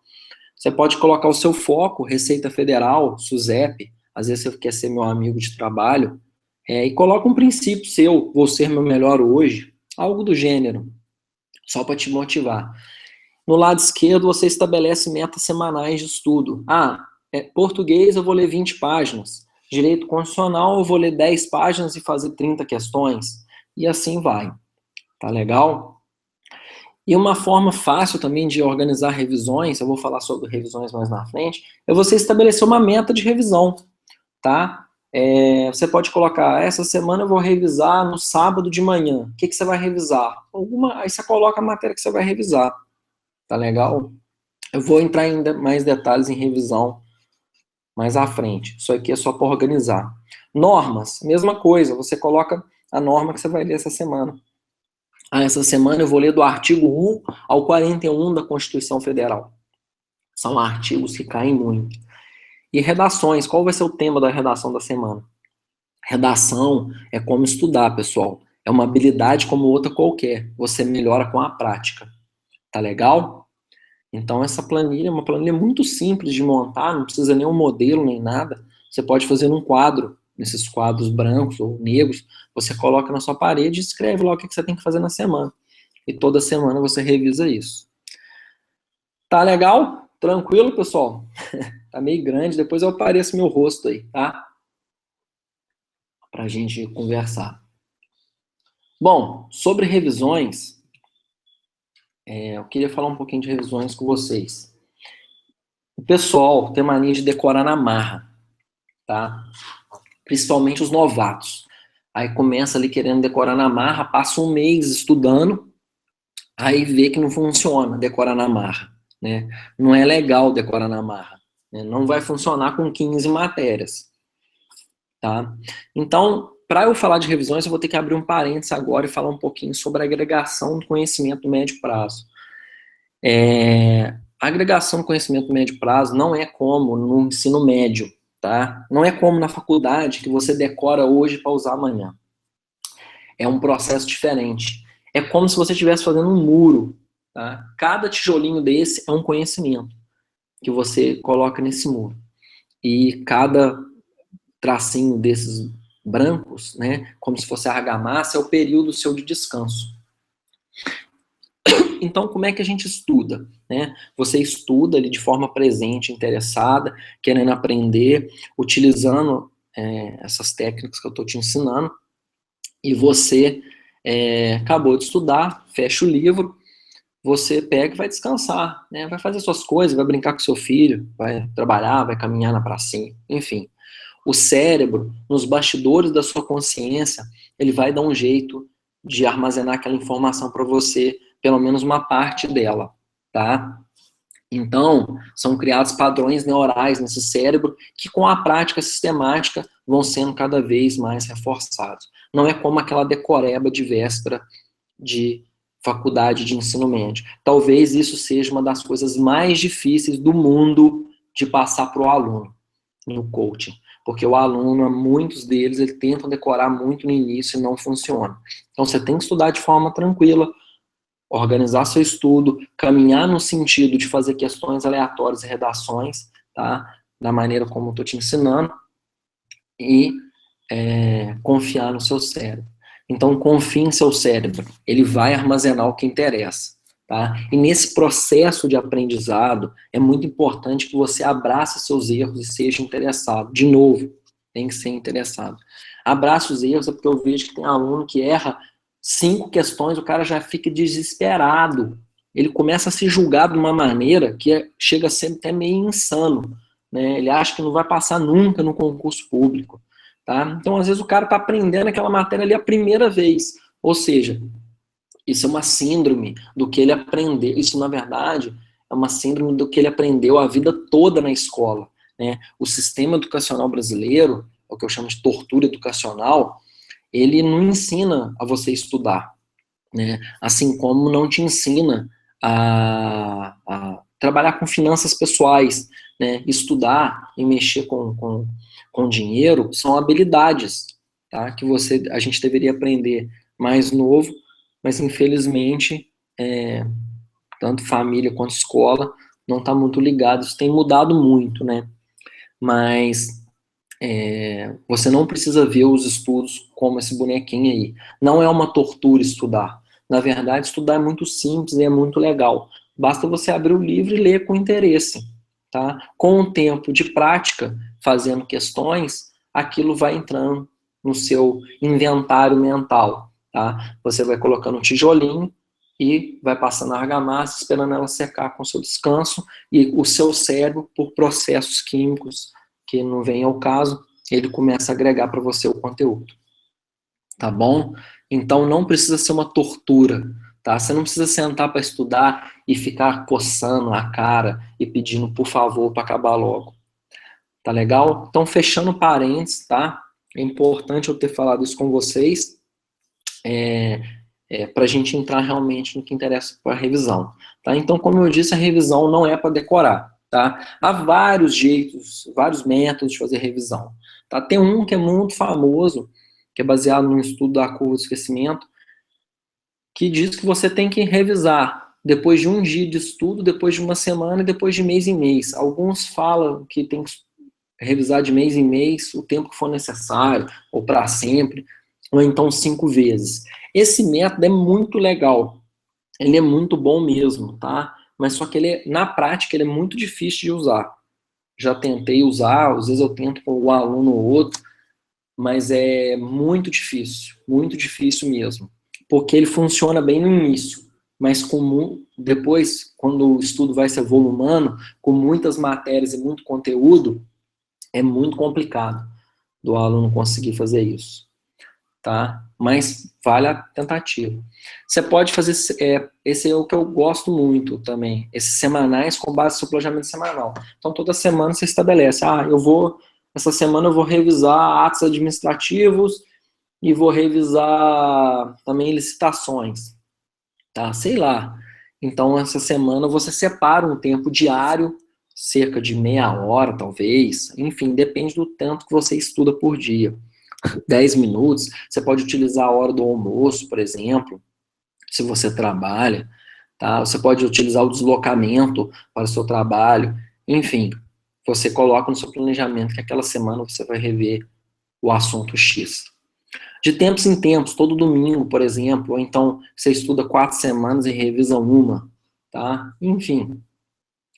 Você pode colocar o seu foco, Receita Federal, SUSEP, às vezes você quer ser meu amigo de trabalho, e coloca um princípio seu, vou ser meu melhor hoje, algo do gênero, só para te motivar. No lado esquerdo, você estabelece metas semanais de estudo. Português eu vou ler 20 páginas. Direito constitucional eu vou ler 10 páginas e fazer 30 questões. E assim vai. Tá legal? E uma forma fácil também de organizar revisões, eu vou falar sobre revisões mais na frente, é você estabelecer uma meta de revisão, tá? Você pode colocar, essa semana eu vou revisar no sábado de manhã. O que você vai revisar? Aí você coloca a matéria que você vai revisar. Tá legal? Eu vou entrar em mais detalhes em revisão mais à frente. Isso aqui é só para organizar. Normas, mesma coisa. Você coloca a norma que você vai ler essa semana. Essa semana eu vou ler do artigo 1 ao 41 da Constituição Federal. São artigos que caem muito. E redações, qual vai ser o tema da redação da semana? Redação é como estudar, pessoal. É uma habilidade como outra qualquer. Você melhora com a prática. Tá legal? Então, essa planilha é uma planilha muito simples de montar, não precisa nem um modelo, nem nada. Você pode fazer num quadro, nesses quadros brancos ou negros, você coloca na sua parede e escreve lá o que você tem que fazer na semana. E toda semana você revisa isso. Tá legal? Tranquilo, pessoal? Tá meio grande, depois eu apareço meu rosto aí, tá? Pra gente conversar. Bom, sobre revisões, eu queria falar um pouquinho de revisões com vocês. O pessoal tem mania de decorar na marra, tá? Principalmente os novatos. Aí começa ali querendo decorar na marra, passa um mês estudando, aí vê que não funciona decorar na marra, né? Não é legal decorar na marra, né? Não vai funcionar com 15 matérias, tá? Então, para eu falar de revisões, eu vou ter que abrir um parênteses agora e falar um pouquinho sobre a agregação do conhecimento do médio prazo. A agregação do conhecimento do médio prazo não é como no ensino médio, tá? Não é como na faculdade que você decora hoje para usar amanhã. É um processo diferente. É como se você estivesse fazendo um muro, tá? Cada tijolinho desse é um conhecimento que você coloca nesse muro. E cada tracinho desses brancos, né, como se fosse argamassa, é o período seu de descanso. Então, como é que a gente estuda? Né? Você estuda ali de forma presente, interessada, querendo aprender, utilizando essas técnicas que eu estou te ensinando, e você acabou de estudar, fecha o livro, você pega e vai descansar, né? Vai fazer suas coisas, vai brincar com seu filho, vai trabalhar, vai caminhar na pracinha, enfim. O cérebro, nos bastidores da sua consciência, ele vai dar um jeito de armazenar aquela informação para você, pelo menos uma parte dela, tá? Então, são criados padrões neurais nesse cérebro que, com a prática sistemática, vão sendo cada vez mais reforçados. Não é como aquela decoreba de véspera de faculdade de ensino médio. Talvez isso seja uma das coisas mais difíceis do mundo de passar para o aluno no coaching. Porque o aluno, muitos deles, ele tentam decorar muito no início e não funciona. Então, você tem que estudar de forma tranquila, organizar seu estudo, caminhar no sentido de fazer questões aleatórias e redações, tá? Da maneira como eu estou te ensinando, e confiar no seu cérebro. Então, confie em seu cérebro, ele vai armazenar o que interessa, tá? E nesse processo de aprendizado, é muito importante que você abrace seus erros e seja interessado. De novo, tem que ser interessado. Abrace os erros, é porque eu vejo que tem aluno que erra 5 questões, o cara já fica desesperado. Ele começa a se julgar de uma maneira que chega a ser até meio insano, né? Ele acha que não vai passar nunca no concurso público. Tá? Então, às vezes, o cara está aprendendo aquela matéria ali a primeira vez. Ou seja, isso é uma síndrome do que ele aprendeu. Isso, na verdade, é uma síndrome do que ele aprendeu a vida toda na escola. Né? O sistema educacional brasileiro, é o que eu chamo de tortura educacional, ele não ensina a você estudar. Né? Assim como não te ensina a trabalhar com finanças pessoais. Né? Estudar e mexer com dinheiro são habilidades, tá? Que a gente deveria aprender mais novo, mas infelizmente tanto família quanto escola não está muito ligado. Isso tem mudado muito, né? Mas você não precisa ver os estudos como esse bonequinho aí. Não é uma tortura estudar. Na verdade, estudar é muito simples e é muito legal. Basta você abrir o livro e ler com interesse. Tá? Com o tempo de prática, fazendo questões, aquilo vai entrando no seu inventário mental. Tá? Você vai colocando um tijolinho e vai passando a argamassa, esperando ela secar com o seu descanso, e o seu cérebro, por processos químicos que não vem ao caso, ele começa a agregar para você o conteúdo. Tá bom? Então não precisa ser uma tortura, tá? Você não precisa sentar para estudar e ficar coçando a cara e pedindo por favor para acabar logo. Tá legal? Então, fechando parênteses, tá? É importante eu ter falado isso com vocês, para a gente entrar realmente no que interessa para a revisão. Tá? Então, como eu disse, a revisão não é para decorar. Tá? Há vários jeitos, vários métodos de fazer revisão. Tá? Tem um que é muito famoso, que é baseado no estudo da curva de esquecimento, que diz que você tem que revisar depois de um dia de estudo, depois de uma semana e depois de mês em mês. Alguns falam que tem que revisar de mês em mês o tempo que for necessário, ou para sempre, ou então 5 vezes. Esse método é muito legal, ele é muito bom mesmo, tá? Mas só que na prática ele é muito difícil de usar. Já tentei usar, às vezes eu tento com um aluno ou outro, mas é muito difícil mesmo, porque ele funciona bem no início, mas depois, quando o estudo vai se volumando, com muitas matérias e muito conteúdo, é muito complicado do aluno conseguir fazer isso, tá? Mas vale a tentativa. Você pode fazer, esse é o que eu gosto muito também, esses semanais com base no seu planejamento semanal. Então, toda semana você estabelece, essa semana eu vou revisar atos administrativos e vou revisar também licitações, tá? Sei lá. Então, essa semana você separa um tempo diário, cerca de meia hora, talvez, enfim, depende do tanto que você estuda por dia. 10 minutos, você pode utilizar a hora do almoço, por exemplo, se você trabalha, tá? Você pode utilizar o deslocamento para o seu trabalho, enfim, você coloca no seu planejamento que aquela semana você vai rever o assunto X. De tempos em tempos, todo domingo, por exemplo, ou então você estuda 4 semanas e revisa uma, tá? Enfim,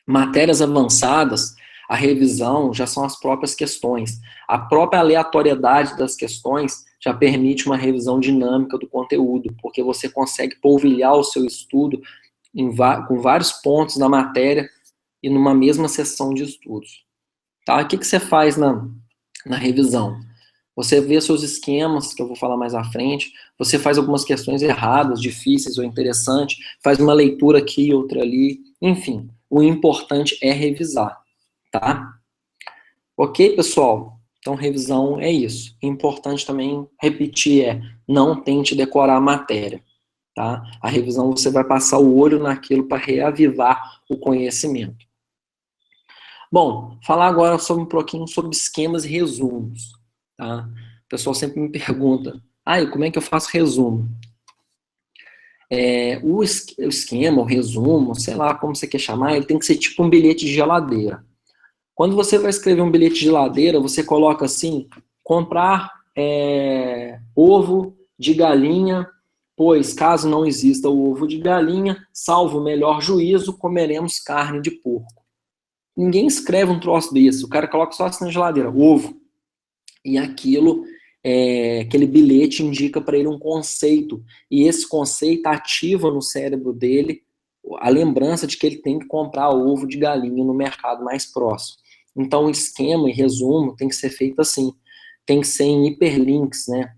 matérias avançadas, a revisão já são as próprias questões. A própria aleatoriedade das questões já permite uma revisão dinâmica do conteúdo, porque você consegue polvilhar o seu estudo com vários pontos da matéria e numa mesma sessão de estudos. Tá? O que você faz na revisão? Você vê seus esquemas, que eu vou falar mais à frente, você faz algumas questões erradas, difíceis ou interessantes, faz uma leitura aqui e outra ali, enfim, o importante é revisar, tá? Ok, pessoal? Então, revisão é isso. Importante também repetir não tente decorar a matéria, tá? A revisão você vai passar o olho naquilo para reavivar o conhecimento. Bom, falar agora sobre um pouquinho sobre esquemas e resumos, tá? O pessoal sempre me pergunta, e como é que eu faço resumo? O esquema, o resumo, sei lá como você quer chamar, ele tem que ser tipo um bilhete de geladeira. Quando você vai escrever um bilhete de geladeira, você coloca assim, comprar ovo de galinha, pois caso não exista o ovo de galinha, salvo o melhor juízo, comeremos carne de porco. Ninguém escreve um troço desse, o cara coloca só assim na geladeira, ovo. E aquilo, aquele bilhete indica para ele um conceito, e esse conceito ativa no cérebro dele a lembrança de que ele tem que comprar ovo de galinha no mercado mais próximo. Então, o esquema e resumo tem que ser feito assim, tem que ser em hiperlinks, né?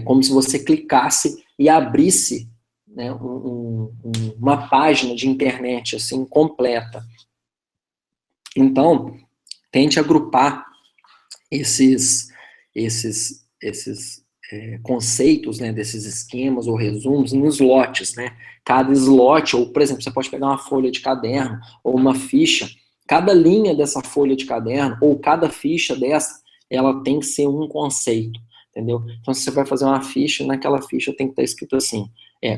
Como se você clicasse e abrisse, né, uma página de internet assim completa. Então, tente agrupar esses conceitos, né, desses esquemas ou resumos em slots, né? Cada slot, ou por exemplo, você pode pegar uma folha de caderno ou uma ficha, cada linha dessa folha de caderno ou cada ficha dessa, ela tem que ser um conceito, entendeu? Então, se você vai fazer uma ficha, naquela ficha tem que estar escrito assim,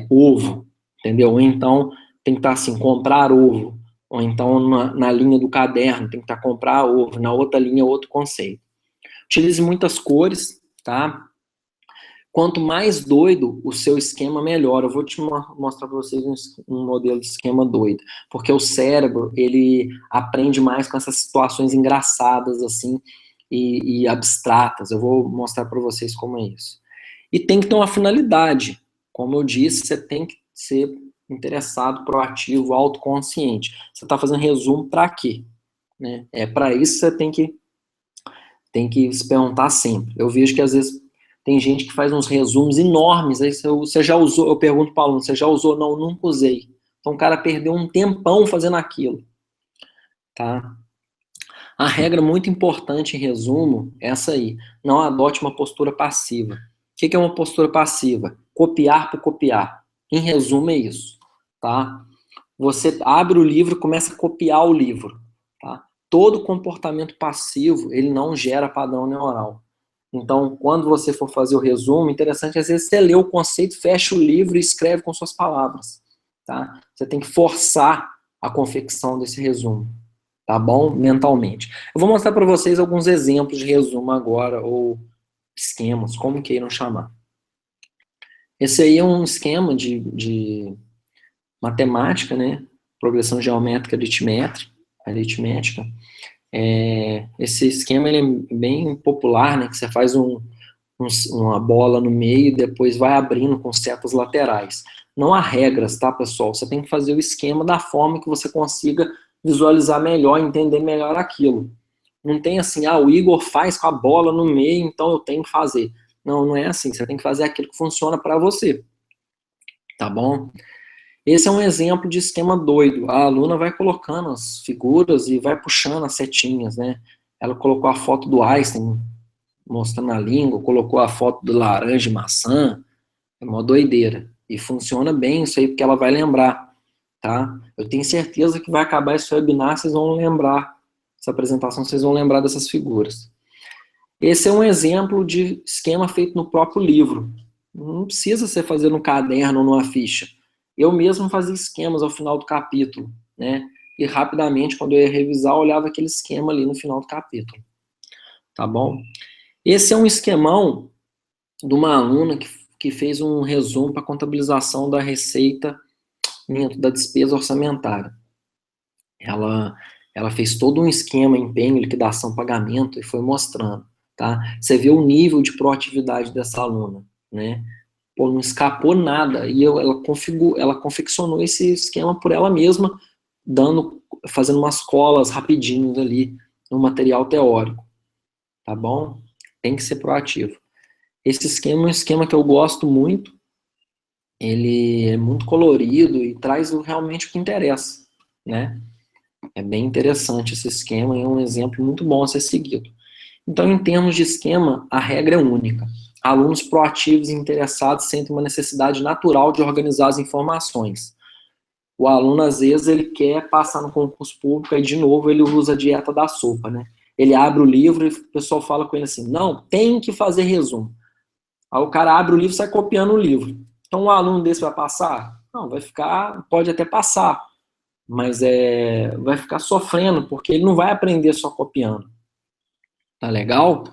ovo, entendeu? Ou então tem que estar assim, comprar ovo, ou então na linha do caderno tem que estar comprar ovo, na outra linha outro conceito. Utilize muitas cores, tá? Quanto mais doido o seu esquema, melhor. Eu vou te mostrar para vocês um modelo de esquema doido, porque o cérebro, ele aprende mais com essas situações engraçadas, assim, e abstratas. Eu vou mostrar para vocês como é isso. E tem que ter uma finalidade. Como eu disse, você tem que ser interessado, proativo, autoconsciente. Você está fazendo resumo para quê? Né? Para isso você tem que se perguntar sempre. Eu vejo que às vezes tem gente que faz uns resumos enormes, aí você já usou, eu pergunto para o aluno, você já usou? Não, nunca usei. Então o cara perdeu um tempão fazendo aquilo, tá? A regra muito importante em resumo é essa aí, não adote uma postura passiva. O que é uma postura passiva? Copiar por copiar. Em resumo é isso, tá? Você abre o livro e começa a copiar o livro, tá? Todo comportamento passivo, ele não gera padrão neural. Então, quando você for fazer o resumo, interessante, às vezes você lê o conceito, fecha o livro e escreve com suas palavras, tá? Você tem que forçar a confecção desse resumo, tá bom? Mentalmente. Eu vou mostrar para vocês alguns exemplos de resumo agora, ou esquemas, como queiram chamar. Esse aí é um esquema de matemática, né? Progressão geométrica aritmética. Esse esquema ele é bem popular, né? Que você faz uma bola no meio e depois vai abrindo com setas laterais. Não há regras, tá, pessoal? Você tem que fazer o esquema da forma que você consiga visualizar melhor, entender melhor aquilo. Não tem assim, o Igor faz com a bola no meio, então eu tenho que fazer. Não, não é assim. Você tem que fazer aquilo que funciona para você. Tá bom? Esse é um exemplo de esquema doido. A aluna vai colocando as figuras e vai puxando as setinhas, né? Ela colocou a foto do Einstein mostrando a língua, colocou a foto do laranja e maçã. É uma doideira. E funciona bem isso aí, porque ela vai lembrar, tá? Eu tenho certeza que vai acabar esse webinar, vocês vão lembrar. Essa apresentação, vocês vão lembrar dessas figuras. Esse é um exemplo de esquema feito no próprio livro. Não precisa você fazer no caderno ou numa ficha. Eu mesmo fazia esquemas ao final do capítulo, né? E rapidamente, quando eu ia revisar, eu olhava aquele esquema ali no final do capítulo. Tá bom? Esse é um esquemão de uma aluna que fez um resumo para contabilização da receita, da despesa orçamentária. Ela fez todo um esquema, empenho, liquidação, pagamento e foi mostrando, tá? Você vê o nível de proatividade dessa aluna, né? Pô, não escapou nada. E ela confeccionou esse esquema por ela mesma, fazendo umas colas rapidinho ali no material teórico, tá bom? Tem que ser proativo. Esse esquema é um esquema que eu gosto muito, ele é muito colorido e traz realmente o que interessa, né? É bem interessante esse esquema e é um exemplo muito bom a ser seguido. Então, em termos de esquema, a regra é única. Alunos proativos e interessados sentem uma necessidade natural de organizar as informações. O aluno, às vezes, ele quer passar no concurso público, aí, de novo, ele usa a dieta da sopa, né? Ele abre o livro e o pessoal fala com ele assim, não, tem que fazer resumo. Aí o cara abre o livro e sai copiando o livro. Então, um aluno desse vai passar? Não, vai ficar, pode até passar, mas vai ficar sofrendo, porque ele não vai aprender só copiando. Tá legal?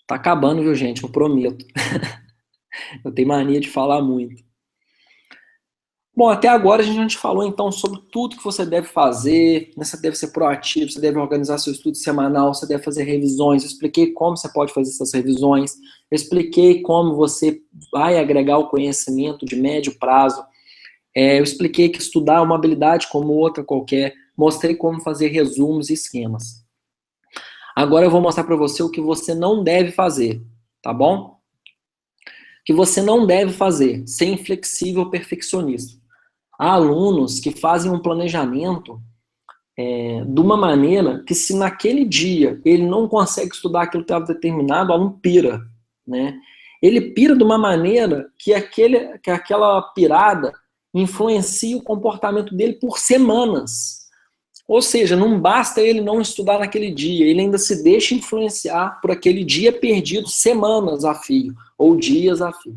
Tá acabando, viu, gente? Eu prometo. Eu tenho mania de falar muito. Bom, até agora a gente falou então sobre tudo que você deve fazer, né? Você deve ser proativo, você deve organizar seu estudo semanal, você deve fazer revisões. Eu expliquei como você pode fazer essas revisões, eu expliquei como você vai agregar o conhecimento de médio prazo, eu expliquei que estudar é uma habilidade como outra qualquer, mostrei como fazer resumos e esquemas. Agora eu vou mostrar para você o que você não deve fazer, tá bom? O que você não deve fazer, ser inflexível ou perfeccionista. Há alunos que fazem um planejamento de uma maneira que, se naquele dia ele não consegue estudar aquilo que estava determinado, o aluno pira, né? Ele pira de uma maneira que aquela pirada influencia o comportamento dele por semanas. Ou seja, não basta ele não estudar naquele dia, ele ainda se deixa influenciar por aquele dia perdido semanas a fio, ou dias a fio.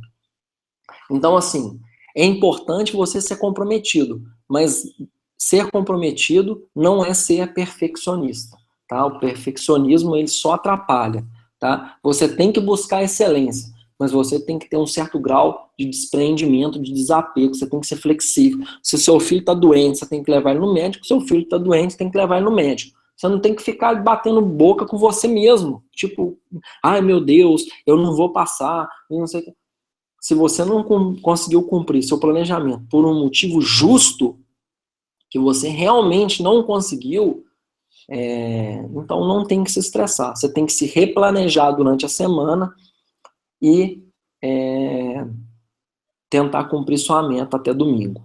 Então, assim, é importante você ser comprometido, mas ser comprometido não é ser perfeccionista, tá? O perfeccionismo, ele só atrapalha, tá? Você tem que buscar excelência, mas você tem que ter um certo grau de desprendimento, de desapego, você tem que ser flexível. Se o seu filho está doente, você tem que levar ele no médico, se o seu filho está doente, você tem que levar ele no médico. Você não tem que ficar batendo boca com você mesmo, tipo, ai meu Deus, eu não vou passar, eu não sei o que. Se você não conseguiu cumprir seu planejamento por um motivo justo, que você realmente não conseguiu, então não tem que se estressar. Você tem que se replanejar durante a semana e tentar cumprir sua meta até domingo,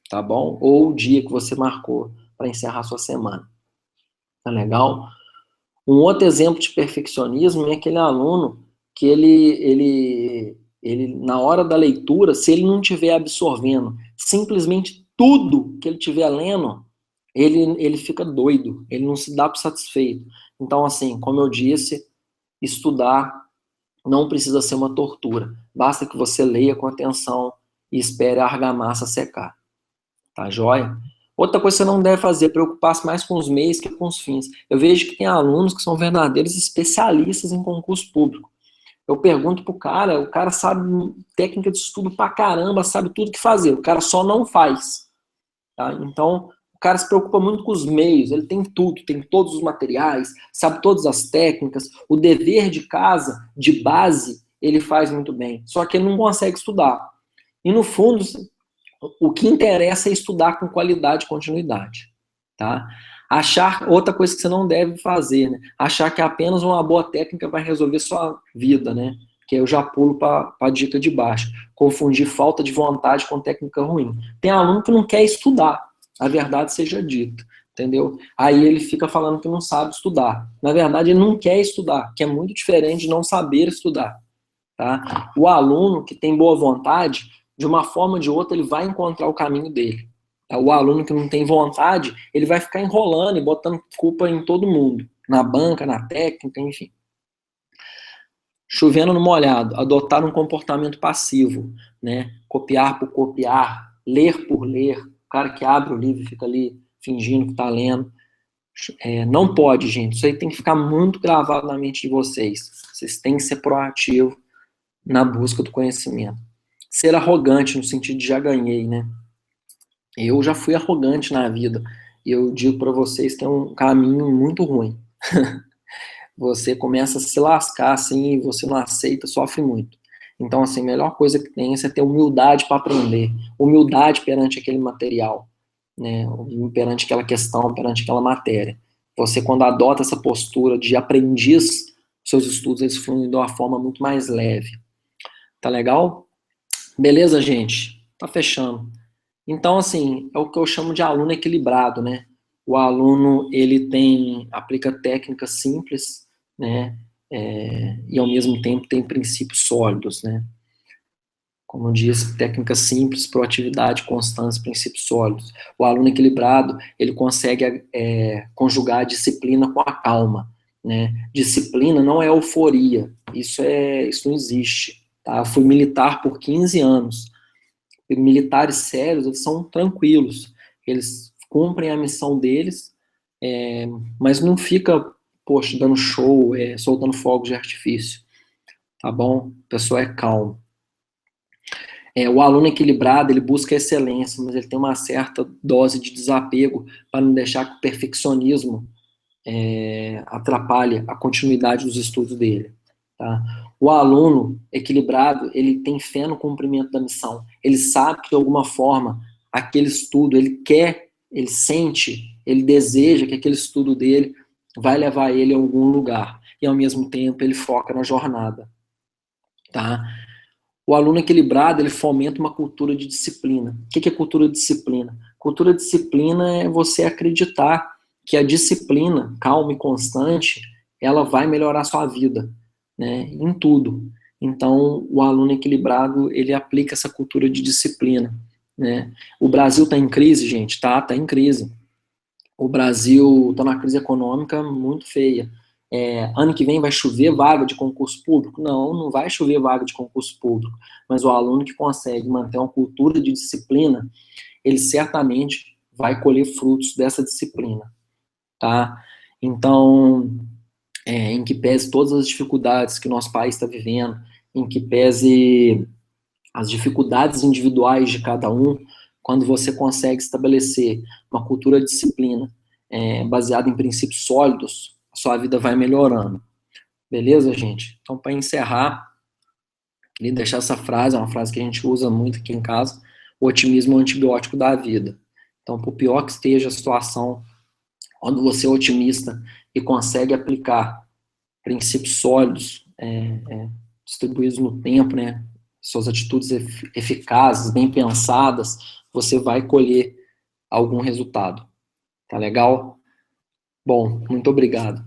tá bom? Ou o dia que você marcou para encerrar sua semana. Tá legal? Um outro exemplo de perfeccionismo é aquele aluno que ele na hora da leitura, se ele não estiver absorvendo simplesmente tudo que ele estiver lendo, ele fica doido, ele não se dá por satisfeito. Então, assim, como eu disse, estudar não precisa ser uma tortura. Basta que você leia com atenção e espere a argamassa secar. Tá joia? Outra coisa que você não deve fazer é preocupar-se mais com os meios que com os fins. Eu vejo que tem alunos que são verdadeiros especialistas em concurso público. Eu pergunto pro cara, o cara sabe técnica de estudo pra caramba, sabe tudo que fazer, o cara só não faz. Tá? Então, o cara se preocupa muito com os meios, ele tem tudo, tem todos os materiais, sabe todas as técnicas, o dever de casa, de base, ele faz muito bem, só que ele não consegue estudar. E no fundo, o que interessa é estudar com qualidade e continuidade, tá? Achar, outra coisa que você não deve fazer, né? Achar que apenas uma boa técnica vai resolver sua vida, né? Que eu já pulo para a dica de baixo. Confundir falta de vontade com técnica ruim. Tem aluno que não quer estudar, a verdade seja dita, entendeu? Aí ele fica falando que não sabe estudar. Na verdade, ele não quer estudar, que é muito diferente de não saber estudar, tá? O aluno que tem boa vontade, de uma forma ou de outra, ele vai encontrar o caminho dele. Tá? O aluno que não tem vontade, ele vai ficar enrolando e botando culpa em todo mundo, na banca, na técnica, enfim. Chovendo no molhado, adotar um comportamento passivo, né? Copiar por copiar, ler por ler. O cara que abre o livro e fica ali fingindo que está lendo. Não pode, gente. Isso aí tem que ficar muito gravado na mente de vocês. Vocês têm que ser proativos na busca do conhecimento. Ser arrogante no sentido de já ganhei, né? Eu já fui arrogante na vida. E eu digo para vocês que é um caminho muito ruim. Você começa a se lascar assim, e você não aceita, sofre muito. Então, assim, a melhor coisa que tem é você ter humildade para aprender, humildade perante aquele material, né? Perante aquela questão, perante aquela matéria. Você, quando adota essa postura de aprendiz, seus estudos eles fluem de uma forma muito mais leve. Tá legal? Beleza, gente? Tá fechando. Então, assim, é o que eu chamo de aluno equilibrado, né? O aluno, ele aplica técnicas simples, né? E ao mesmo tempo tem princípios sólidos, né? Como diz, técnica simples, proatividade, constância, princípios sólidos. O aluno equilibrado, ele consegue conjugar a disciplina com a calma, né? Disciplina não é euforia, isso não existe, tá? Eu fui militar por 15 anos. E militares sérios, eles são tranquilos, eles cumprem a missão deles, mas não fica, poxa, dando show, soltando fogos de artifício, tá bom? A pessoa é calma. O aluno equilibrado, ele busca excelência, mas ele tem uma certa dose de desapego para não deixar que o perfeccionismo atrapalhe a continuidade dos estudos dele. Tá? O aluno equilibrado, ele tem fé no cumprimento da missão. Ele sabe que, de alguma forma, aquele estudo, ele quer, ele sente, ele deseja que aquele estudo dele vai levar ele a algum lugar. E, ao mesmo tempo, ele foca na jornada. Tá? O aluno equilibrado, ele fomenta uma cultura de disciplina. O que é cultura de disciplina? Cultura de disciplina é você acreditar que a disciplina, calma e constante, ela vai melhorar a sua vida, né, em tudo. Então, o aluno equilibrado, ele aplica essa cultura de disciplina, né. O Brasil está em crise, gente? Tá em crise. O Brasil está numa crise econômica muito feia. Ano que vem vai chover vaga de concurso público? Não, não vai chover vaga de concurso público. Mas o aluno que consegue manter uma cultura de disciplina, ele certamente vai colher frutos dessa disciplina, tá? Então, em que pese todas as dificuldades que o nosso país está vivendo, em que pese as dificuldades individuais de cada um, quando você consegue estabelecer uma cultura de disciplina baseada em princípios sólidos, a sua vida vai melhorando. Beleza, gente? Então, para encerrar, queria deixar essa frase, é uma frase que a gente usa muito aqui em casa: o otimismo é o antibiótico da vida. Então, por pior que esteja a situação, quando você é otimista e consegue aplicar princípios sólidos, distribuídos no tempo, né, suas atitudes eficazes, bem pensadas, você vai colher algum resultado. Tá legal? Bom, muito obrigado.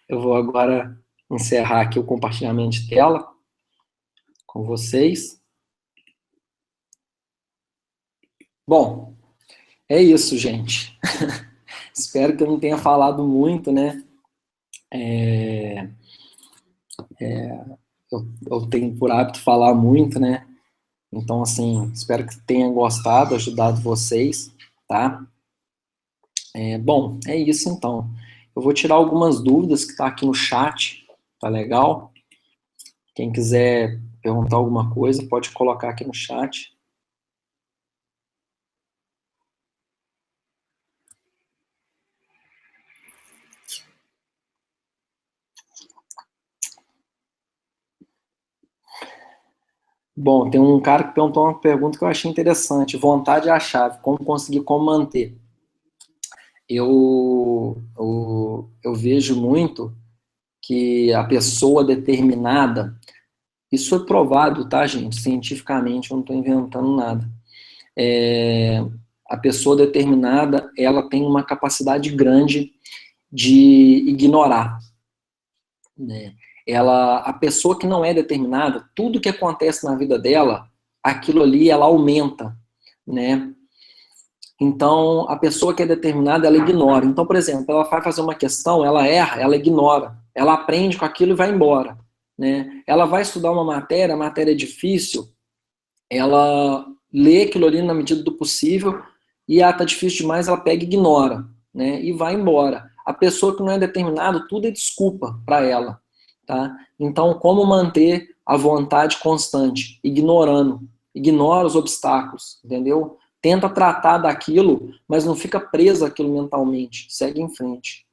Eu vou agora encerrar aqui o compartilhamento de tela com vocês. Bom, é isso, gente. Espero que eu não tenha falado muito, né? Eu tenho por hábito falar muito, né? Então, assim, espero que tenha gostado, ajudado vocês, tá? Bom, é isso então. Eu vou tirar algumas dúvidas que tá aqui no chat, tá legal? Quem quiser perguntar alguma coisa, pode colocar aqui no chat. Bom, tem um cara que perguntou uma pergunta que eu achei interessante. Vontade é a chave. Como conseguir, como manter? Eu vejo muito que a pessoa determinada, isso é provado, tá, gente? Cientificamente, eu não estou inventando nada. A pessoa determinada, ela tem uma capacidade grande de ignorar, né? A pessoa que não é determinada, tudo que acontece na vida dela, aquilo ali ela aumenta, né? Então, a pessoa que é determinada, ela ignora. Então, por exemplo, ela vai fazer uma questão, ela erra, ela ignora. Ela aprende com aquilo e vai embora, né? Ela vai estudar uma matéria, a matéria é difícil, ela lê aquilo ali na medida do possível e tá difícil demais, ela pega e ignora, né? E vai embora. A pessoa que não é determinada, tudo é desculpa para ela, tá? Então, como manter a vontade constante? Ignorando. Ignora os obstáculos, entendeu? Tenta tratar daquilo, mas não fica preso àquilo mentalmente. Segue em frente.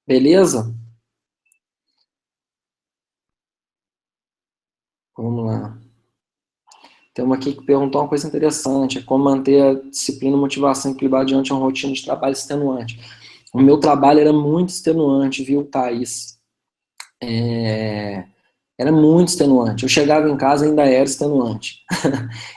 Beleza? Vamos lá. Tem uma aqui que perguntou uma coisa interessante: como manter a disciplina e motivação equilibrada diante de uma rotina de trabalho extenuante. O meu trabalho era muito extenuante, viu, Thaís? Era muito extenuante. Eu chegava em casa e ainda era extenuante.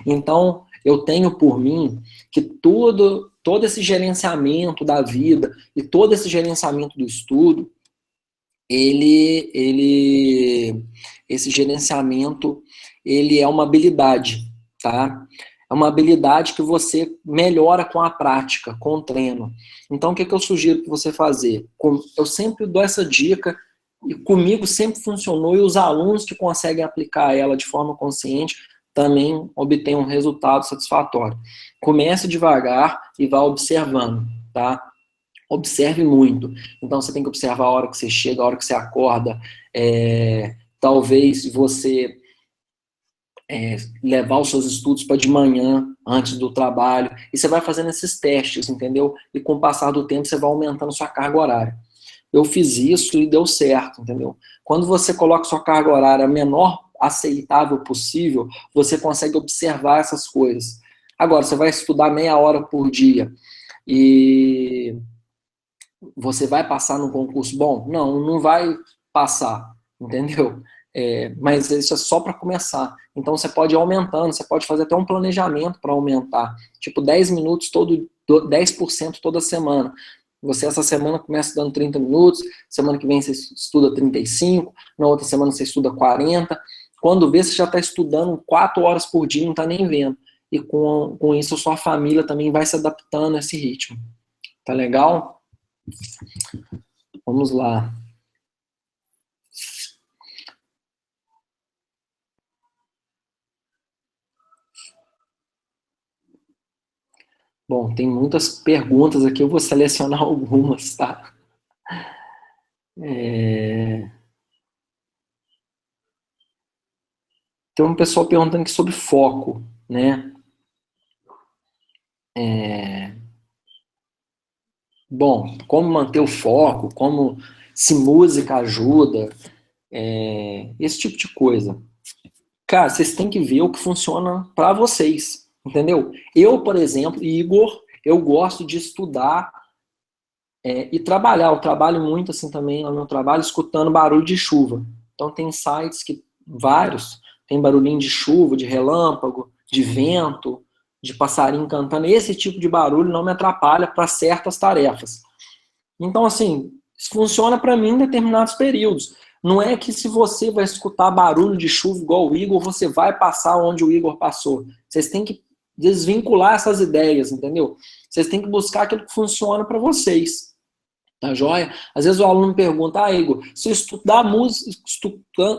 Então, eu tenho por mim que todo esse gerenciamento da vida e todo esse gerenciamento do estudo, esse gerenciamento, ele é uma habilidade, tá? É uma habilidade que você melhora com a prática, com o treino. Então, o que eu sugiro para você fazer? Eu sempre dou essa dica, e comigo sempre funcionou, e os alunos que conseguem aplicar ela de forma consciente também obtêm um resultado satisfatório. Comece devagar e vá observando, tá? Observe muito. Então, você tem que observar a hora que você chega, a hora que você acorda. Talvez você levar os seus estudos para de manhã, antes do trabalho. E você vai fazendo esses testes, entendeu? E com o passar do tempo, você vai aumentando sua carga horária. Eu fiz isso e deu certo, entendeu? Quando você coloca sua carga horária menor aceitável possível, você consegue observar essas coisas. Agora, você vai estudar meia hora por dia e você vai passar no concurso bom? Não, não vai passar, entendeu? Mas isso é só para começar. Então você pode ir aumentando, você pode fazer até um planejamento para aumentar. Tipo, 10 minutos, 10% toda semana. Você essa semana começa dando 30 minutos, semana que vem você estuda 35, na outra semana você estuda 40. Quando vê, você já está estudando 4 horas por dia, não está nem vendo. E com isso a sua família também vai se adaptando a esse ritmo. Tá legal? Vamos lá. Bom, tem muitas perguntas aqui, eu vou selecionar algumas, tá? Tem um pessoal perguntando aqui sobre foco, né? Bom, como manter o foco, como se música ajuda, esse tipo de coisa. Cara, vocês têm que ver o que funciona para vocês, entendeu? Eu, por exemplo, Igor, eu gosto de estudar e trabalhar. Eu trabalho muito assim também no meu trabalho, escutando barulho de chuva. Então tem sites que, vários, tem barulhinho de chuva, de relâmpago, de vento, de passarinho cantando. Esse tipo de barulho não me atrapalha para certas tarefas. Então, assim, isso funciona para mim em determinados períodos. Não é que se você vai escutar barulho de chuva igual o Igor, você vai passar onde o Igor passou. Vocês têm que desvincular essas ideias, entendeu? Vocês têm que buscar aquilo que funciona para vocês. Tá joia? Às vezes o aluno me pergunta, Igor, se eu estudar música,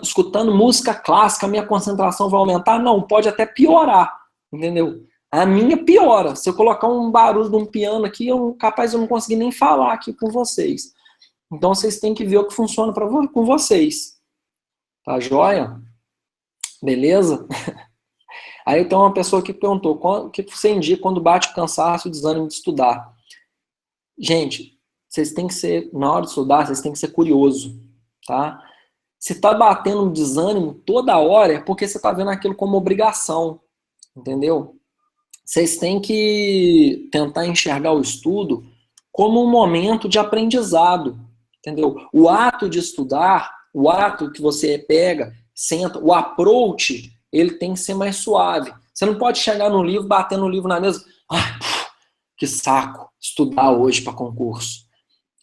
escutando música clássica, a minha concentração vai aumentar? Não, pode até piorar, entendeu? A minha piora. Se eu colocar um barulho de um piano aqui, capaz de eu não conseguir nem falar aqui com vocês. Então vocês têm que ver o que funciona com vocês. Tá joia? Beleza? Aí tem uma pessoa que perguntou, o que você indica quando bate o cansaço e o desânimo de estudar? Gente, vocês têm que ser, na hora de estudar, vocês têm que ser curioso, tá? Se tá batendo um desânimo toda hora, é porque você tá vendo aquilo como obrigação, entendeu? Vocês têm que tentar enxergar o estudo como um momento de aprendizado, entendeu? O ato de estudar, o ato que você pega, senta, o approach, ele tem que ser mais suave. Você não pode chegar no livro, bater no livro na mesa, que saco, estudar hoje para concurso.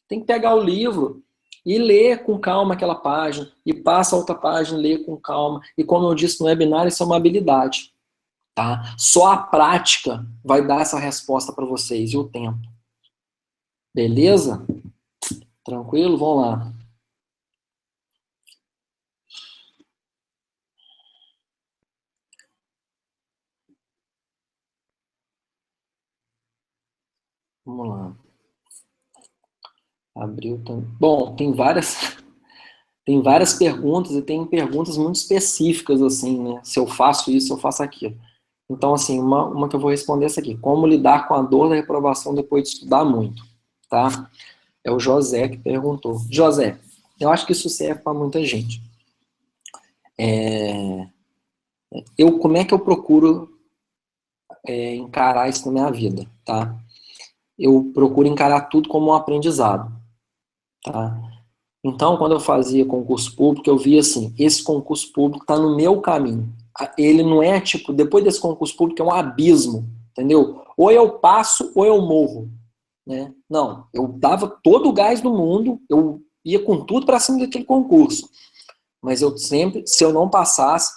Tem que pegar o livro e ler com calma aquela página, e passa a outra página e lê com calma. E como eu disse no webinar, isso é uma habilidade. Tá? Só a prática vai dar essa resposta para vocês e o tempo. Beleza? Tranquilo? Vamos lá. Vamos lá. Abriu também. Bom, tem várias perguntas e tem perguntas muito específicas assim, né? Se eu faço isso, eu faço aquilo. Então, assim, uma que eu vou responder é essa aqui. Como lidar com a dor da reprovação depois de estudar muito, tá? É o José que perguntou. José, eu acho que isso serve para muita gente. Como é que eu procuro encarar isso na minha vida, tá? Eu procuro encarar tudo como um aprendizado, tá? Então, quando eu fazia concurso público, eu via assim, esse concurso público está no meu caminho. Ele não é tipo, depois desse concurso público é um abismo, entendeu? Ou eu passo ou eu morro, né? Não, eu dava todo o gás do mundo, eu ia com tudo para cima daquele concurso. Mas eu sempre, se eu não passasse,